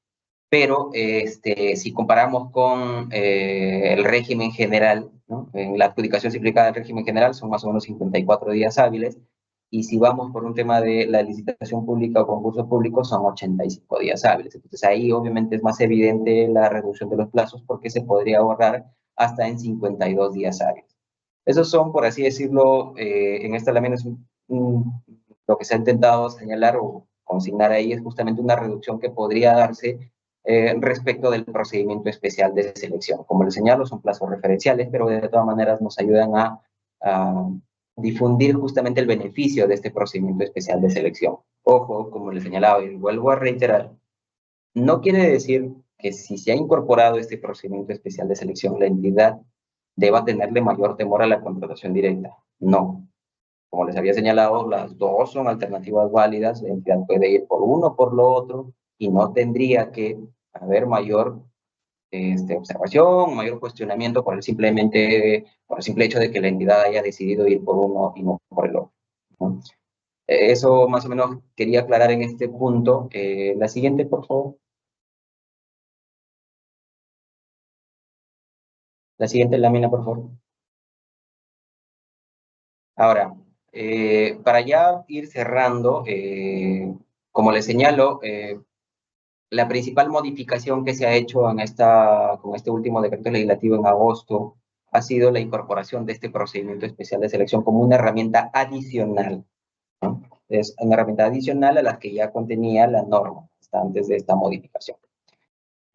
Pero si comparamos con el régimen general, ¿no? En la adjudicación simplificada del régimen general son más o menos 54 días hábiles, y si vamos por un tema de la licitación pública o concurso público son 85 días hábiles. Entonces ahí obviamente es más evidente la reducción de los plazos porque se podría ahorrar hasta en 52 días hábiles. Esos son, por así decirlo, en esta lámina lo que se ha intentado señalar o consignar ahí es justamente una reducción que podría darse respecto del procedimiento especial de selección. Como les señalo, son plazos referenciales, pero de todas maneras nos ayudan a difundir justamente el beneficio de este procedimiento especial de selección. Ojo, como les señalaba y vuelvo a reiterar, no quiere decir que si se ha incorporado este procedimiento especial de selección, la entidad deba tenerle mayor temor a la contratación directa. No. Como les había señalado, las dos son alternativas válidas. La entidad puede ir por uno o por lo otro y no tendría que haber mayor observación, mayor cuestionamiento por el simple hecho de que la entidad haya decidido ir por uno y no por el otro, ¿no? Eso más o menos quería aclarar en este punto. La siguiente, por favor. La siguiente lámina, por favor. Ahora, para ya ir cerrando, como les señalo, la principal modificación que se ha hecho con este último decreto legislativo en agosto ha sido la incorporación de este procedimiento especial de selección como una herramienta adicional, ¿no? Es una herramienta adicional a la que ya contenía la norma hasta antes de esta modificación.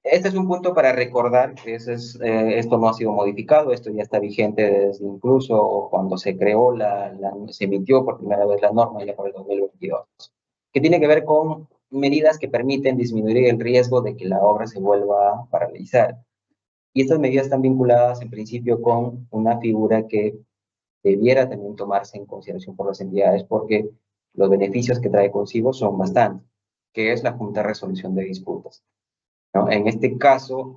Este es un punto para recordar que esto no ha sido modificado, esto ya está vigente desde incluso cuando se creó, se emitió por primera vez la norma ya por el 2022, que tiene que ver con medidas que permiten disminuir el riesgo de que la obra se vuelva a paralizar. Y estas medidas están vinculadas en principio con una figura que debiera también tomarse en consideración por las entidades porque los beneficios que trae consigo son bastantes, que es la Junta de Resolución de Disputas, ¿no? En este caso,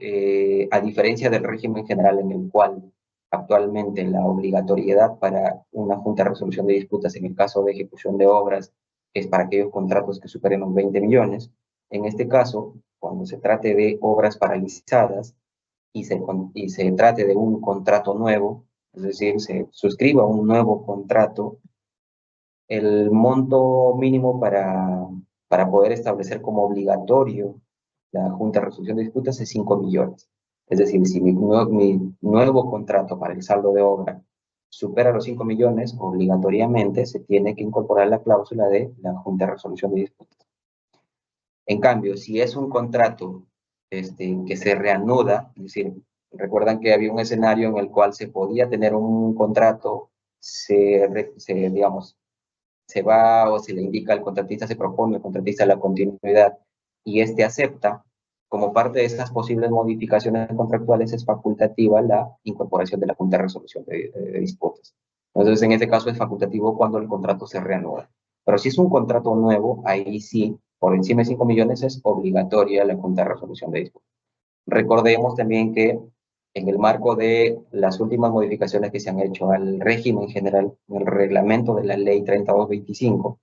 a diferencia del régimen general en el cual actualmente la obligatoriedad para una Junta de Resolución de Disputas en el caso de ejecución de obras es para aquellos contratos que superen los 20 millones, en este caso, cuando se trate de obras paralizadas y se trate de un contrato nuevo, es decir, se suscriba un nuevo contrato, el monto mínimo para poder establecer como obligatorio la Junta de Resolución de Disputas es 5 millones. Es decir, si mi nuevo contrato para el saldo de obra supera los 5 millones, obligatoriamente se tiene que incorporar la cláusula de la Junta de Resolución de Disputas. En cambio, si es un contrato que se reanuda, es decir, recuerdan que había un escenario en el cual se podía tener un contrato, digamos, se va o se le indica al contratista, se propone al contratista la continuidad y acepta, como parte de esas posibles modificaciones contractuales es facultativa la incorporación de la Junta de Resolución de Disputas. Entonces, en este caso es facultativo cuando el contrato se reanuda. Pero si es un contrato nuevo, ahí sí, por encima de 5 millones es obligatoria la Junta de Resolución de Disputas. Recordemos también que en el marco de las últimas modificaciones que se han hecho al régimen general, en el reglamento de la ley 3225,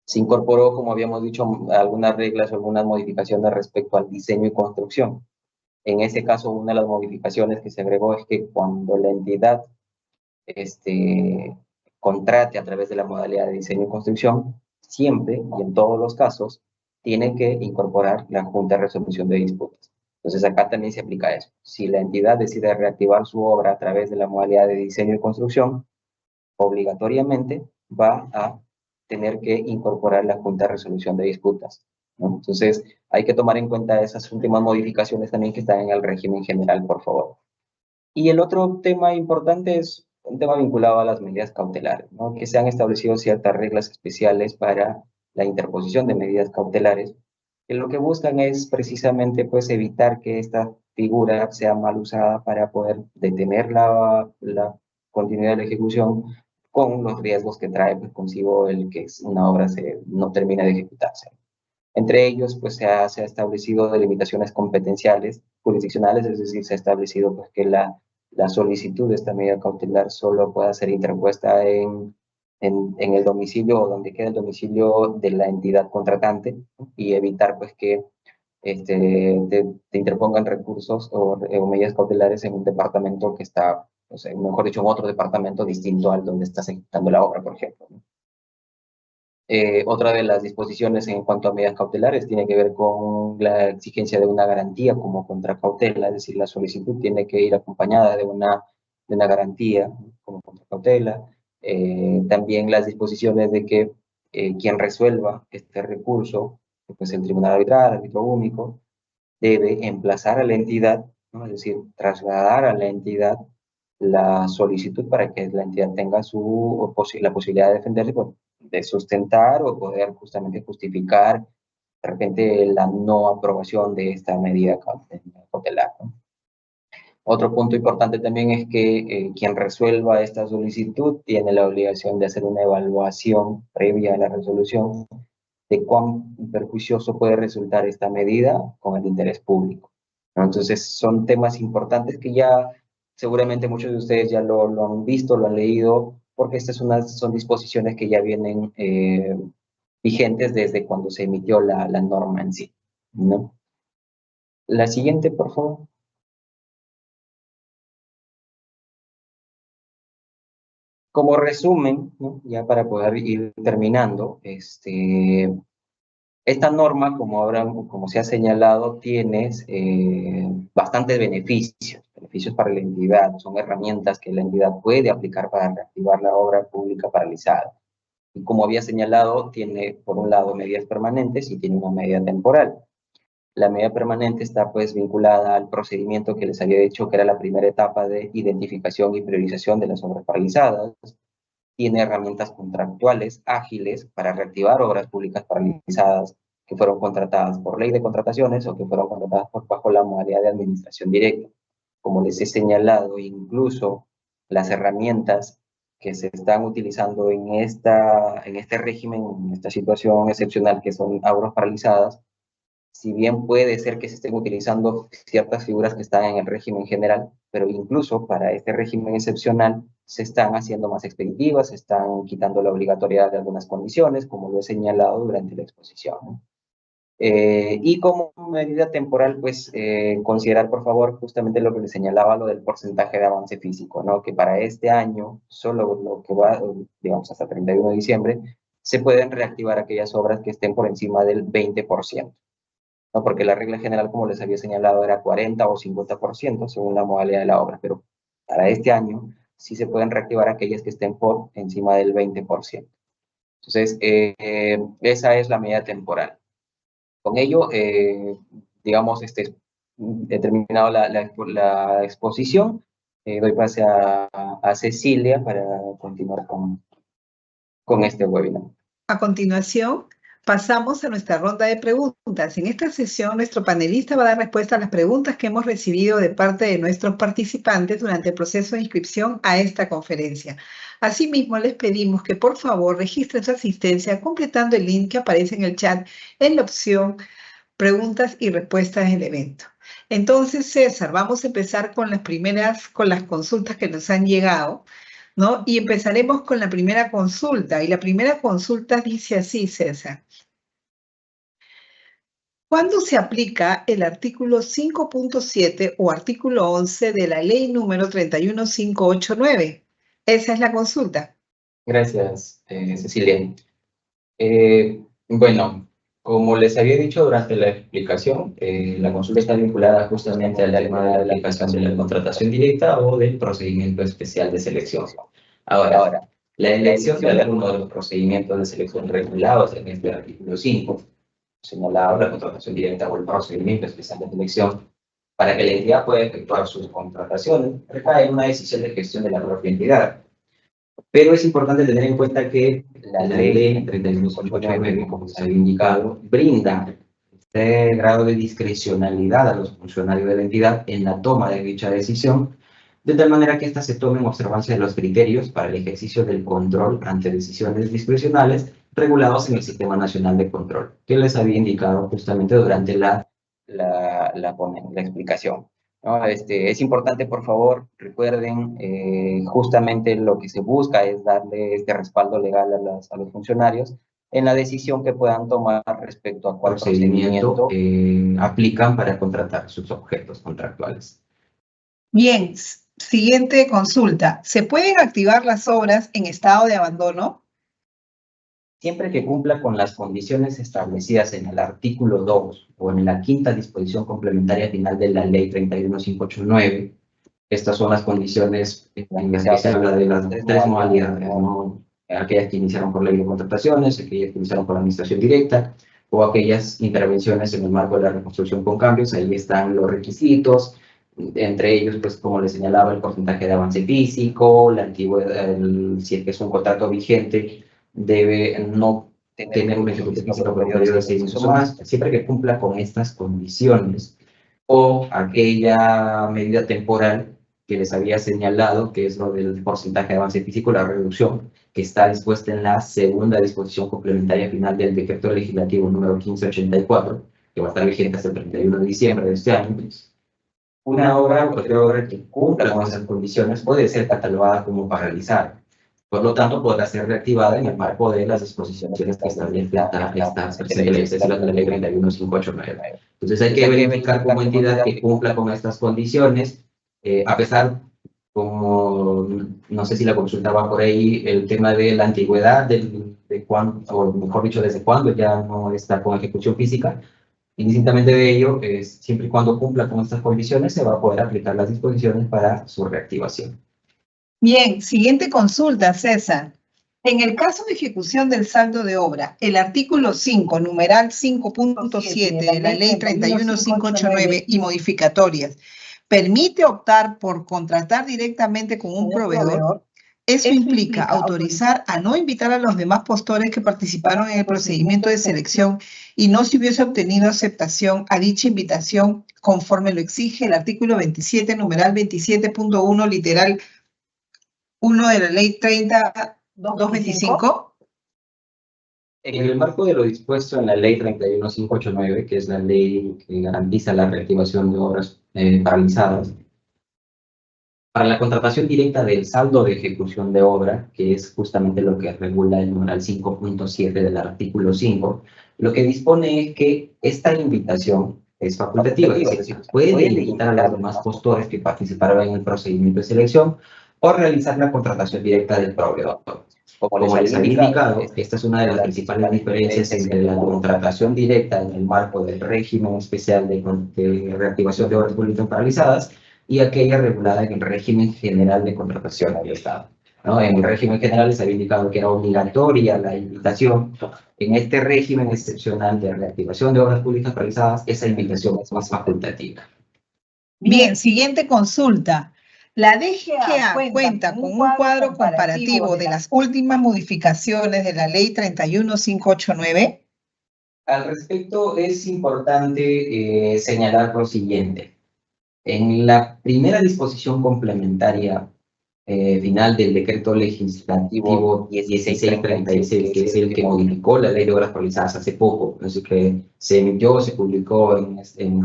se incorporó, como habíamos dicho, algunas reglas o algunas modificaciones respecto al diseño y construcción. En ese caso, una de las modificaciones que se agregó es que cuando la entidad contrate a través de la modalidad de diseño y construcción, siempre y en todos los casos, tiene que incorporar la Junta de Resolución de Disputas. Entonces acá también se aplica eso. Si la entidad decide reactivar su obra a través de la modalidad de diseño y construcción, obligatoriamente va a tener que incorporar la Junta de Resolución de Disputas, ¿no? Entonces hay que tomar en cuenta esas últimas modificaciones también que están en el régimen general, por favor. Y el otro tema importante es un tema vinculado a las medidas cautelares, ¿no? Que se han establecido ciertas reglas especiales para la interposición de medidas cautelares, que lo que buscan es precisamente pues, evitar que esta figura sea mal usada para poder detener la continuidad de la ejecución con los riesgos que trae pues, consigo el que una obra no termine de ejecutarse. Entre ellos, pues se ha establecido delimitaciones competenciales, jurisdiccionales, es decir, se ha establecido pues, que la solicitud de esta medida cautelar solo pueda ser interpuesta en el domicilio o donde quede el domicilio de la entidad contratante, ¿no? Y evitar pues que te interpongan recursos o medidas cautelares en un departamento que está, o sea, mejor dicho, en otro departamento distinto al donde estás ejecutando la obra, por ejemplo, ¿no? Otra de las disposiciones en cuanto a medidas cautelares tiene que ver con la exigencia de una garantía como contracautela, es decir, la solicitud tiene que ir acompañada de una garantía como contracautela. También las disposiciones de que quien resuelva este recurso, pues el tribunal arbitral, árbitro único, debe emplazar a la entidad, ¿no? Es decir, trasladar a la entidad la solicitud para que la entidad tenga la posibilidad de defenderse, pues, de sustentar o poder justamente justificar de repente la no aprobación de esta medida cautelar, ¿no? Otro punto importante también es que quien resuelva esta solicitud tiene la obligación de hacer una evaluación previa a la resolución de cuán perjuicioso puede resultar esta medida con el interés público, ¿no? Entonces, son temas importantes que ya seguramente muchos de ustedes ya lo han visto, lo han leído, porque estas son disposiciones que ya vienen vigentes desde cuando se emitió la norma en sí, ¿no? La siguiente, por favor. Como resumen, ¿no? Ya para poder ir terminando, esta norma, como se ha señalado, tiene bastantes beneficios para la entidad, son herramientas que la entidad puede aplicar para reactivar la obra pública paralizada. Y como había señalado, tiene por un lado medidas permanentes y tiene una medida temporal. La medida permanente está pues vinculada al procedimiento que les había dicho que era la primera etapa de identificación y priorización de las obras paralizadas. Tiene herramientas contractuales ágiles para reactivar obras públicas paralizadas que fueron contratadas por ley de contrataciones o que fueron contratadas bajo la modalidad de administración directa. Como les he señalado, incluso las herramientas que se están utilizando en este régimen, en esta situación excepcional que son obras paralizadas, si bien puede ser que se estén utilizando ciertas figuras que están en el régimen general, pero incluso para este régimen excepcional se están haciendo más expeditivas, se están quitando la obligatoriedad de algunas condiciones, como lo he señalado durante la exposición, ¿no? Y como medida temporal, pues considerar, por favor, justamente lo que les señalaba, lo del porcentaje de avance físico, ¿no? Que para este año, solo lo que va, digamos, hasta 31 de diciembre, se pueden reactivar aquellas obras que estén por encima del 20%. ¿No? Porque la regla general, como les había señalado, era 40 o 50% según la modalidad de la obra, pero para este año sí se pueden reactivar aquellas que estén por encima del 20%. Entonces, esa es la medida temporal. Con ello, digamos, he terminado la exposición. Doy pase a Cecilia para continuar con este webinar. A continuación, pasamos a nuestra ronda de preguntas. En esta sesión, nuestro panelista va a dar respuesta a las preguntas que hemos recibido de parte de nuestros participantes durante el proceso de inscripción a esta conferencia. Asimismo, les pedimos que por favor registren su asistencia completando el link que aparece en el chat en la opción Preguntas y respuestas del evento. Entonces, César, vamos a empezar con las consultas que nos han llegado, ¿no? Y empezaremos con la primera consulta. Y la primera consulta dice así, César. ¿Cuándo se aplica el artículo 5.7 o artículo 11 de la ley número 31589? Esa es la consulta. Gracias, Cecilia. Bueno, Como les había dicho durante la explicación, la consulta está vinculada justamente al tema de la aplicación de la contratación directa o del procedimiento especial de selección. Ahora, la elección de alguno de los procedimientos de selección regulados en este artículo 5, señalado la contratación directa o el procedimiento especial de selección, para que la entidad pueda efectuar sus contrataciones, recae en una decisión de gestión de la propia entidad. Pero es importante tener en cuenta que la ley 31.809, como se había indicado, brinda este grado de discrecionalidad a los funcionarios de la entidad en la toma de dicha decisión, de tal manera que ésta se tome en observancia de los criterios para el ejercicio del control ante decisiones discrecionales regulados en el Sistema Nacional de Control, que les había indicado justamente durante la explicación. ¿No? Es importante, por favor, recuerden, justamente lo que se busca es darle este respaldo legal a los funcionarios en la decisión que puedan tomar respecto a cuál procedimiento aplican para contratar sus objetos contractuales. Bien, siguiente consulta. ¿Se pueden activar las obras en estado de abandono? Siempre que cumpla con las condiciones establecidas en el artículo 2 o en la quinta disposición complementaria final de la ley 31.589, estas son las condiciones en las que se habla de las tres modalidades, ¿no? Aquellas que iniciaron por ley de contrataciones, aquellas que iniciaron por administración directa, o aquellas intervenciones en el marco de la reconstrucción con cambios. Ahí están los requisitos, entre ellos, pues como les señalaba, el porcentaje de avance físico, la antigüedad, si es que es un contrato vigente, debe no tener un ejecutivo físico por periodo de 6 meses o más, siempre que cumpla con estas condiciones, o aquella medida temporal que les había señalado, que es lo del porcentaje de avance físico, la reducción, que está dispuesta en la segunda disposición complementaria final del decreto legislativo número 1584, que va a estar vigente hasta el 31 de diciembre de este año. Una obra o cualquier obra que cumpla con esas condiciones puede ser catalogada como paralizada. Por lo tanto, podrá ser reactivada en el marco de las disposiciones que establece la ley 31.589. Entonces hay que verificar como entidad que cumpla con estas condiciones, a pesar, como no sé si la consulta va por ahí, el tema de la antigüedad, de cuándo, o mejor dicho, desde cuándo ya no está con ejecución física. Indistintamente de ello, siempre y cuando cumpla con estas condiciones, se va a poder aplicar las disposiciones para su reactivación. Bien, siguiente consulta, César. En el caso de ejecución del saldo de obra, el artículo 5, numeral 5.7 de la ley 31.589 y modificatorias, ¿permite optar por contratar directamente con un proveedor? Eso implica autorizar a no invitar a los demás postores que participaron en el procedimiento de selección y no se hubiese obtenido aceptación a dicha invitación conforme lo exige el artículo 27, numeral 27.1, literal 1 de la ley 30.225. En el marco de lo dispuesto en la ley 31.589, que es la ley que garantiza la reactivación de obras paralizadas, para la contratación directa del saldo de ejecución de obra, que es justamente lo que regula el numeral 5.7 del artículo 5, lo que dispone es que esta invitación es facultativa, es decir, puede invitar a los demás postores que participaron en el procedimiento de selección o realizar la contratación directa del proveedor. Como les había indicado, esta es una de las principales diferencias entre la contratación directa en el marco del régimen especial de reactivación de obras públicas paralizadas y aquella regulada en el régimen general de contratación del Estado, ¿no? En el régimen general les había indicado que era obligatoria la invitación. En este régimen excepcional de reactivación de obras públicas paralizadas, esa invitación es más facultativa. Bien, siguiente consulta. La DGA cuenta con un cuadro comparativo de las últimas modificaciones de la ley 31.589. Al respecto, es importante señalar lo siguiente. En la primera disposición complementaria final del decreto legislativo 1636, que es el que modificó la ley de obras paralizadas hace poco, así que se emitió, se publicó a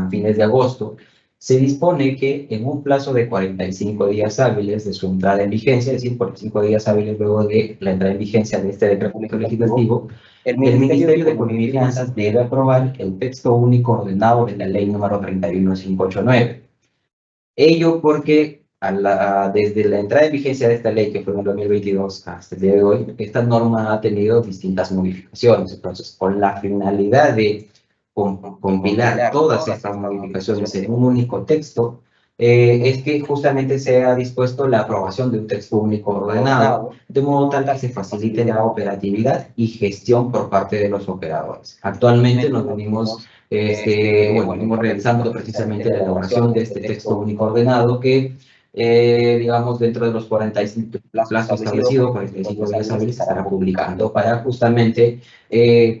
fines de agosto, se dispone que en un plazo de 45 días hábiles de su entrada en vigencia, es decir, 45 días hábiles luego de la entrada en vigencia de este decreto legislativo, el Ministerio de Economía y Finanzas debe aprobar el texto único ordenado de la ley número 31.589. Ello porque desde la entrada en vigencia de esta ley, que fue en el 2022 hasta el día de hoy, esta norma ha tenido distintas modificaciones. Entonces, con la finalidad de compilar todas estas modificaciones en un único texto, es que justamente se ha dispuesto la aprobación de un texto único ordenado, de modo tal que se facilite la operatividad y gestión por parte de los operadores. Actualmente nos venimos venimos realizando precisamente la elaboración de este texto único ordenado que, digamos, dentro de los 45 plazos establecidos, 45 días hábiles, se estará publicando para justamente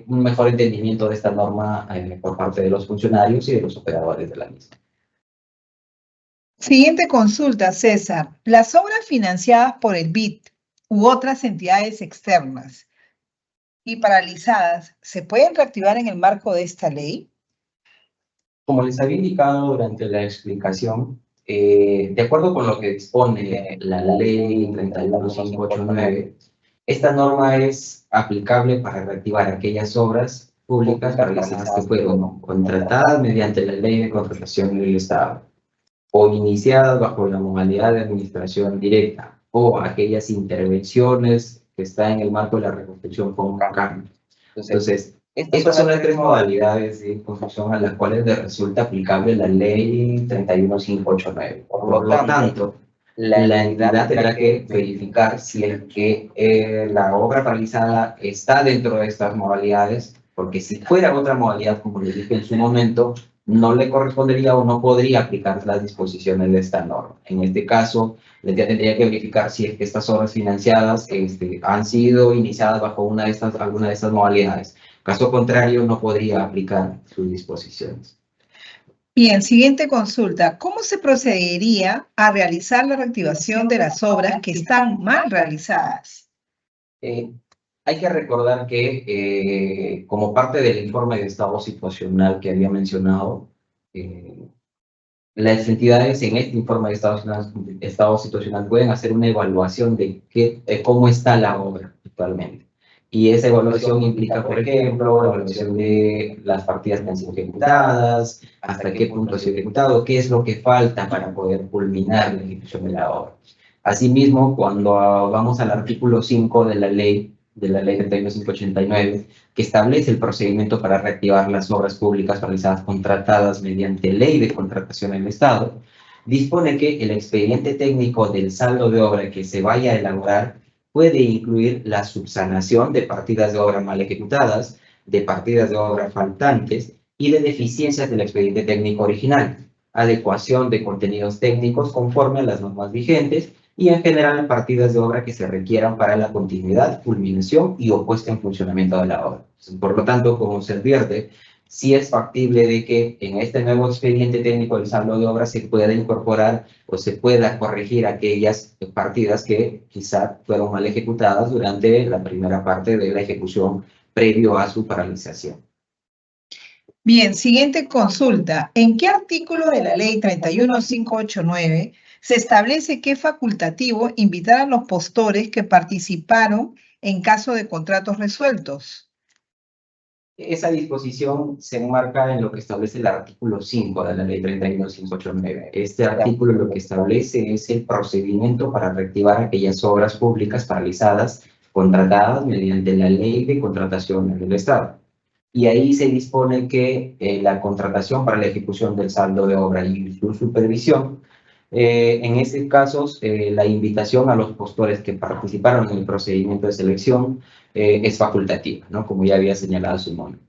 un mejor entendimiento de esta norma por parte de los funcionarios y de los operadores de la misma. Siguiente consulta, César. Las obras financiadas por el BID u otras entidades externas y paralizadas, ¿se pueden reactivar en el marco de esta ley? Como les había indicado durante la explicación, de acuerdo con lo que dispone la ley 31589, esta norma es aplicable para reactivar aquellas obras públicas paralizadas que fueron contratadas mediante la ley de contratación del Estado o iniciadas bajo la modalidad de administración directa o aquellas intervenciones que están en el marco de la reconstrucción con cambio. Entonces, estas son las tres modalidades de construcción a las cuales le resulta aplicable la ley 31589. Por lo tanto, la entidad tendrá que verificar si es que la obra paralizada está dentro de estas modalidades, porque si fuera otra modalidad, como les dije en su momento, no le correspondería o no podría aplicar las disposiciones de esta norma. En este caso, la entidad tendría que verificar si es que estas obras financiadas han sido iniciadas bajo alguna de estas modalidades. Caso contrario, no podría aplicar sus disposiciones. Bien, siguiente consulta. ¿Cómo se procedería a realizar la reactivación de las obras que están mal realizadas? Hay que recordar que, como parte del informe de estado situacional que había mencionado, las entidades en este informe de estado situacional pueden hacer una evaluación de cómo está la obra actualmente. Y esa evaluación implica, por ejemplo, la evaluación de las partidas que han sido ejecutadas, hasta qué punto ha sido ejecutado, qué es lo que falta para poder culminar la ejecución de la obra. Asimismo, cuando vamos al artículo 5 de la ley 31589, que establece el procedimiento para reactivar las obras públicas realizadas contratadas mediante ley de contratación del Estado, dispone que el expediente técnico del saldo de obra que se vaya a elaborar puede incluir la subsanación de partidas de obra mal ejecutadas, de partidas de obra faltantes y de deficiencias del expediente técnico original, adecuación de contenidos técnicos conforme a las normas vigentes y en general partidas de obra que se requieran para la continuidad, culminación y o puesta en funcionamiento de la obra. Por lo tanto, como se advierte, sí es factible de que en este nuevo expediente técnico del saldo de obra se pueda incorporar o se pueda corregir aquellas partidas que quizá fueron mal ejecutadas durante la primera parte de la ejecución previo a su paralización. Bien, siguiente consulta. ¿En qué artículo de la ley 31589 se establece que es facultativo invitar a los postores que participaron en caso de contratos resueltos? Esa disposición se enmarca en lo que establece el artículo 5 de la ley 31589. Este artículo lo que establece es el procedimiento para reactivar aquellas obras públicas paralizadas contratadas mediante la ley de contratación del Estado. Y ahí se dispone que la contratación para la ejecución del saldo de obra y su supervisión, en este caso, la invitación a los postores que participaron en el procedimiento de selección es facultativa, ¿no? Como ya había señalado su momento.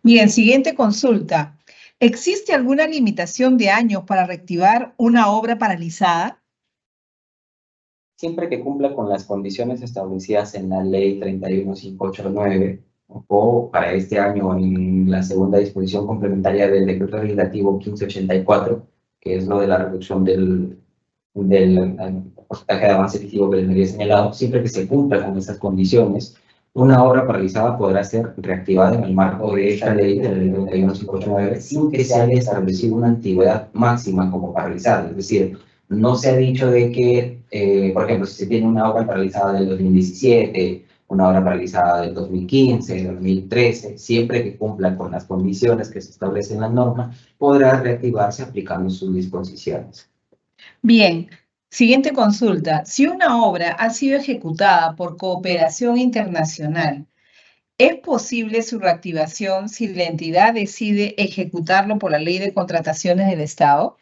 Bien, siguiente consulta. ¿Existe alguna limitación de años para reactivar una obra paralizada? Siempre que cumpla con las condiciones establecidas en la ley 31589 o para este año en la segunda disposición complementaria del decreto legislativo 1584, que es lo de la reducción del porcentaje de avance efectivo que les había señalado, siempre que se cumpla con esas condiciones, una obra paralizada podrá ser reactivada en el marco de esta ley, de la ley 31589, sin que se haya establecido una antigüedad máxima como paralizada. Es decir, no se ha dicho de que, por ejemplo, si se tiene una obra paralizada del 2017, una obra paralizada del 2015, 2013, siempre que cumpla con las condiciones que se establecen en la norma, podrá reactivarse aplicando sus disposiciones. Bien, Siguiente consulta. Si una obra ha sido ejecutada por cooperación internacional, ¿es posible su reactivación si la entidad decide ejecutarlo por la Ley de Contrataciones del Estado?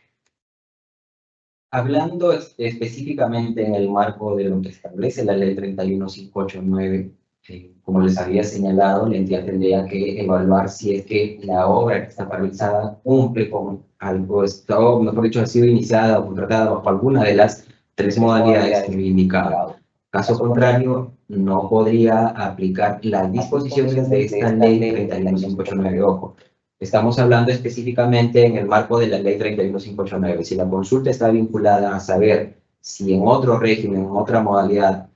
Hablando específicamente en el marco de lo que establece la Ley 31589, como les había señalado, la entidad tendría que evaluar si es que la obra que está paralizada cumple con algo, o mejor dicho, ha sido iniciada o contratada bajo alguna de las tres modalidades que he indicado. Caso contrario, no podría aplicar las disposiciones de esta Ley 31589. Ojo, estamos hablando específicamente en el marco de la Ley 31589. Si la consulta está vinculada a saber si en otro régimen, en otra modalidad,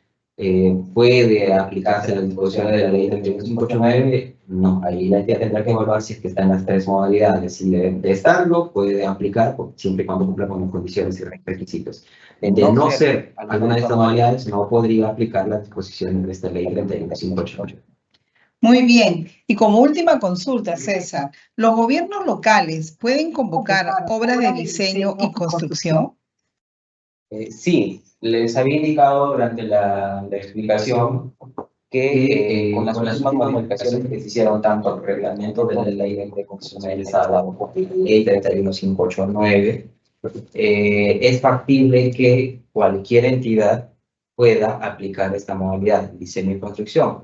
puede aplicarse las disposiciones de la Ley 31589, no. Ahí la entidad tendrá que evaluar si es que está en las tres modalidades. Si de estarlo, puede aplicar siempre y cuando cumpla con las condiciones y requisitos. De no ser alguna de estas modalidades, no podría aplicar las disposiciones de esta Ley 31589. Muy bien. Y como última consulta, César, ¿los gobiernos locales pueden convocar obras de diseño y construcción? Sí, les había indicado durante la explicación que con las últimas modificaciones que se hicieron tanto al reglamento de la Ley de Constitucionalizada o Ley 31589, es factible que cualquier entidad pueda aplicar esta modalidad de diseño y construcción.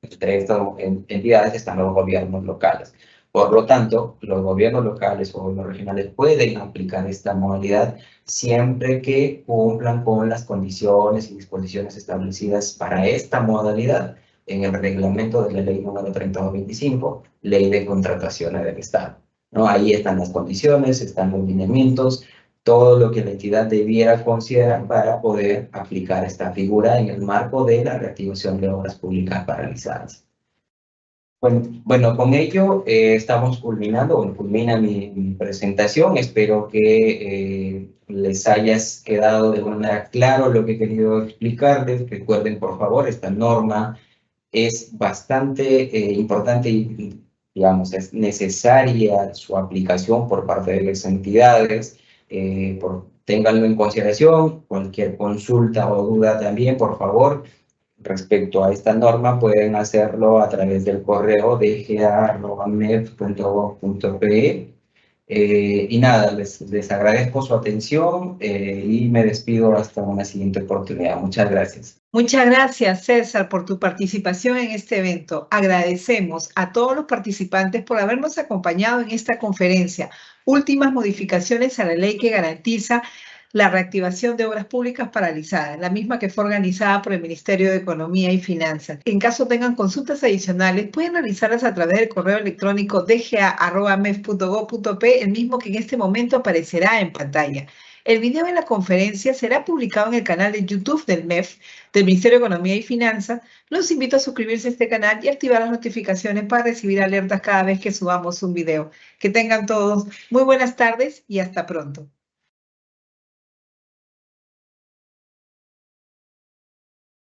Entre estas entidades están los gobiernos locales. Por lo tanto, los gobiernos locales o gobiernos regionales pueden aplicar esta modalidad siempre que cumplan con las condiciones y disposiciones establecidas para esta modalidad en el reglamento de la ley número 3225, Ley de Contrataciones del Estado. ¿No? Ahí están las condiciones, están los lineamientos, todo lo que la entidad debiera considerar para poder aplicar esta figura en el marco de la reactivación de obras públicas paralizadas. Bueno, con ello estamos culminando, o culmina mi presentación. Espero que les haya quedado de alguna manera claro lo que he querido explicarles. Recuerden, por favor, esta norma es bastante importante y, digamos, es necesaria su aplicación por parte de las entidades. Ténganlo en consideración. Cualquier consulta o duda también, por favor, respecto a esta norma, pueden hacerlo a través del correo dga@mef.gov.pe. Y nada, les agradezco su atención y me despido hasta una siguiente oportunidad. Muchas gracias. Muchas gracias, César, por tu participación en este evento. Agradecemos a todos los participantes por habernos acompañado en esta conferencia. Últimas modificaciones a la ley que garantiza la reactivación de obras públicas paralizadas, la misma que fue organizada por el Ministerio de Economía y Finanzas. En caso tengan consultas adicionales, pueden realizarlas a través del correo electrónico dga@mef.gov.pe, el mismo que en este momento aparecerá en pantalla. El video de la conferencia será publicado en el canal de YouTube del MEF, del Ministerio de Economía y Finanzas. Los invito a suscribirse a este canal y activar las notificaciones para recibir alertas cada vez que subamos un video. Que tengan todos muy buenas tardes y hasta pronto.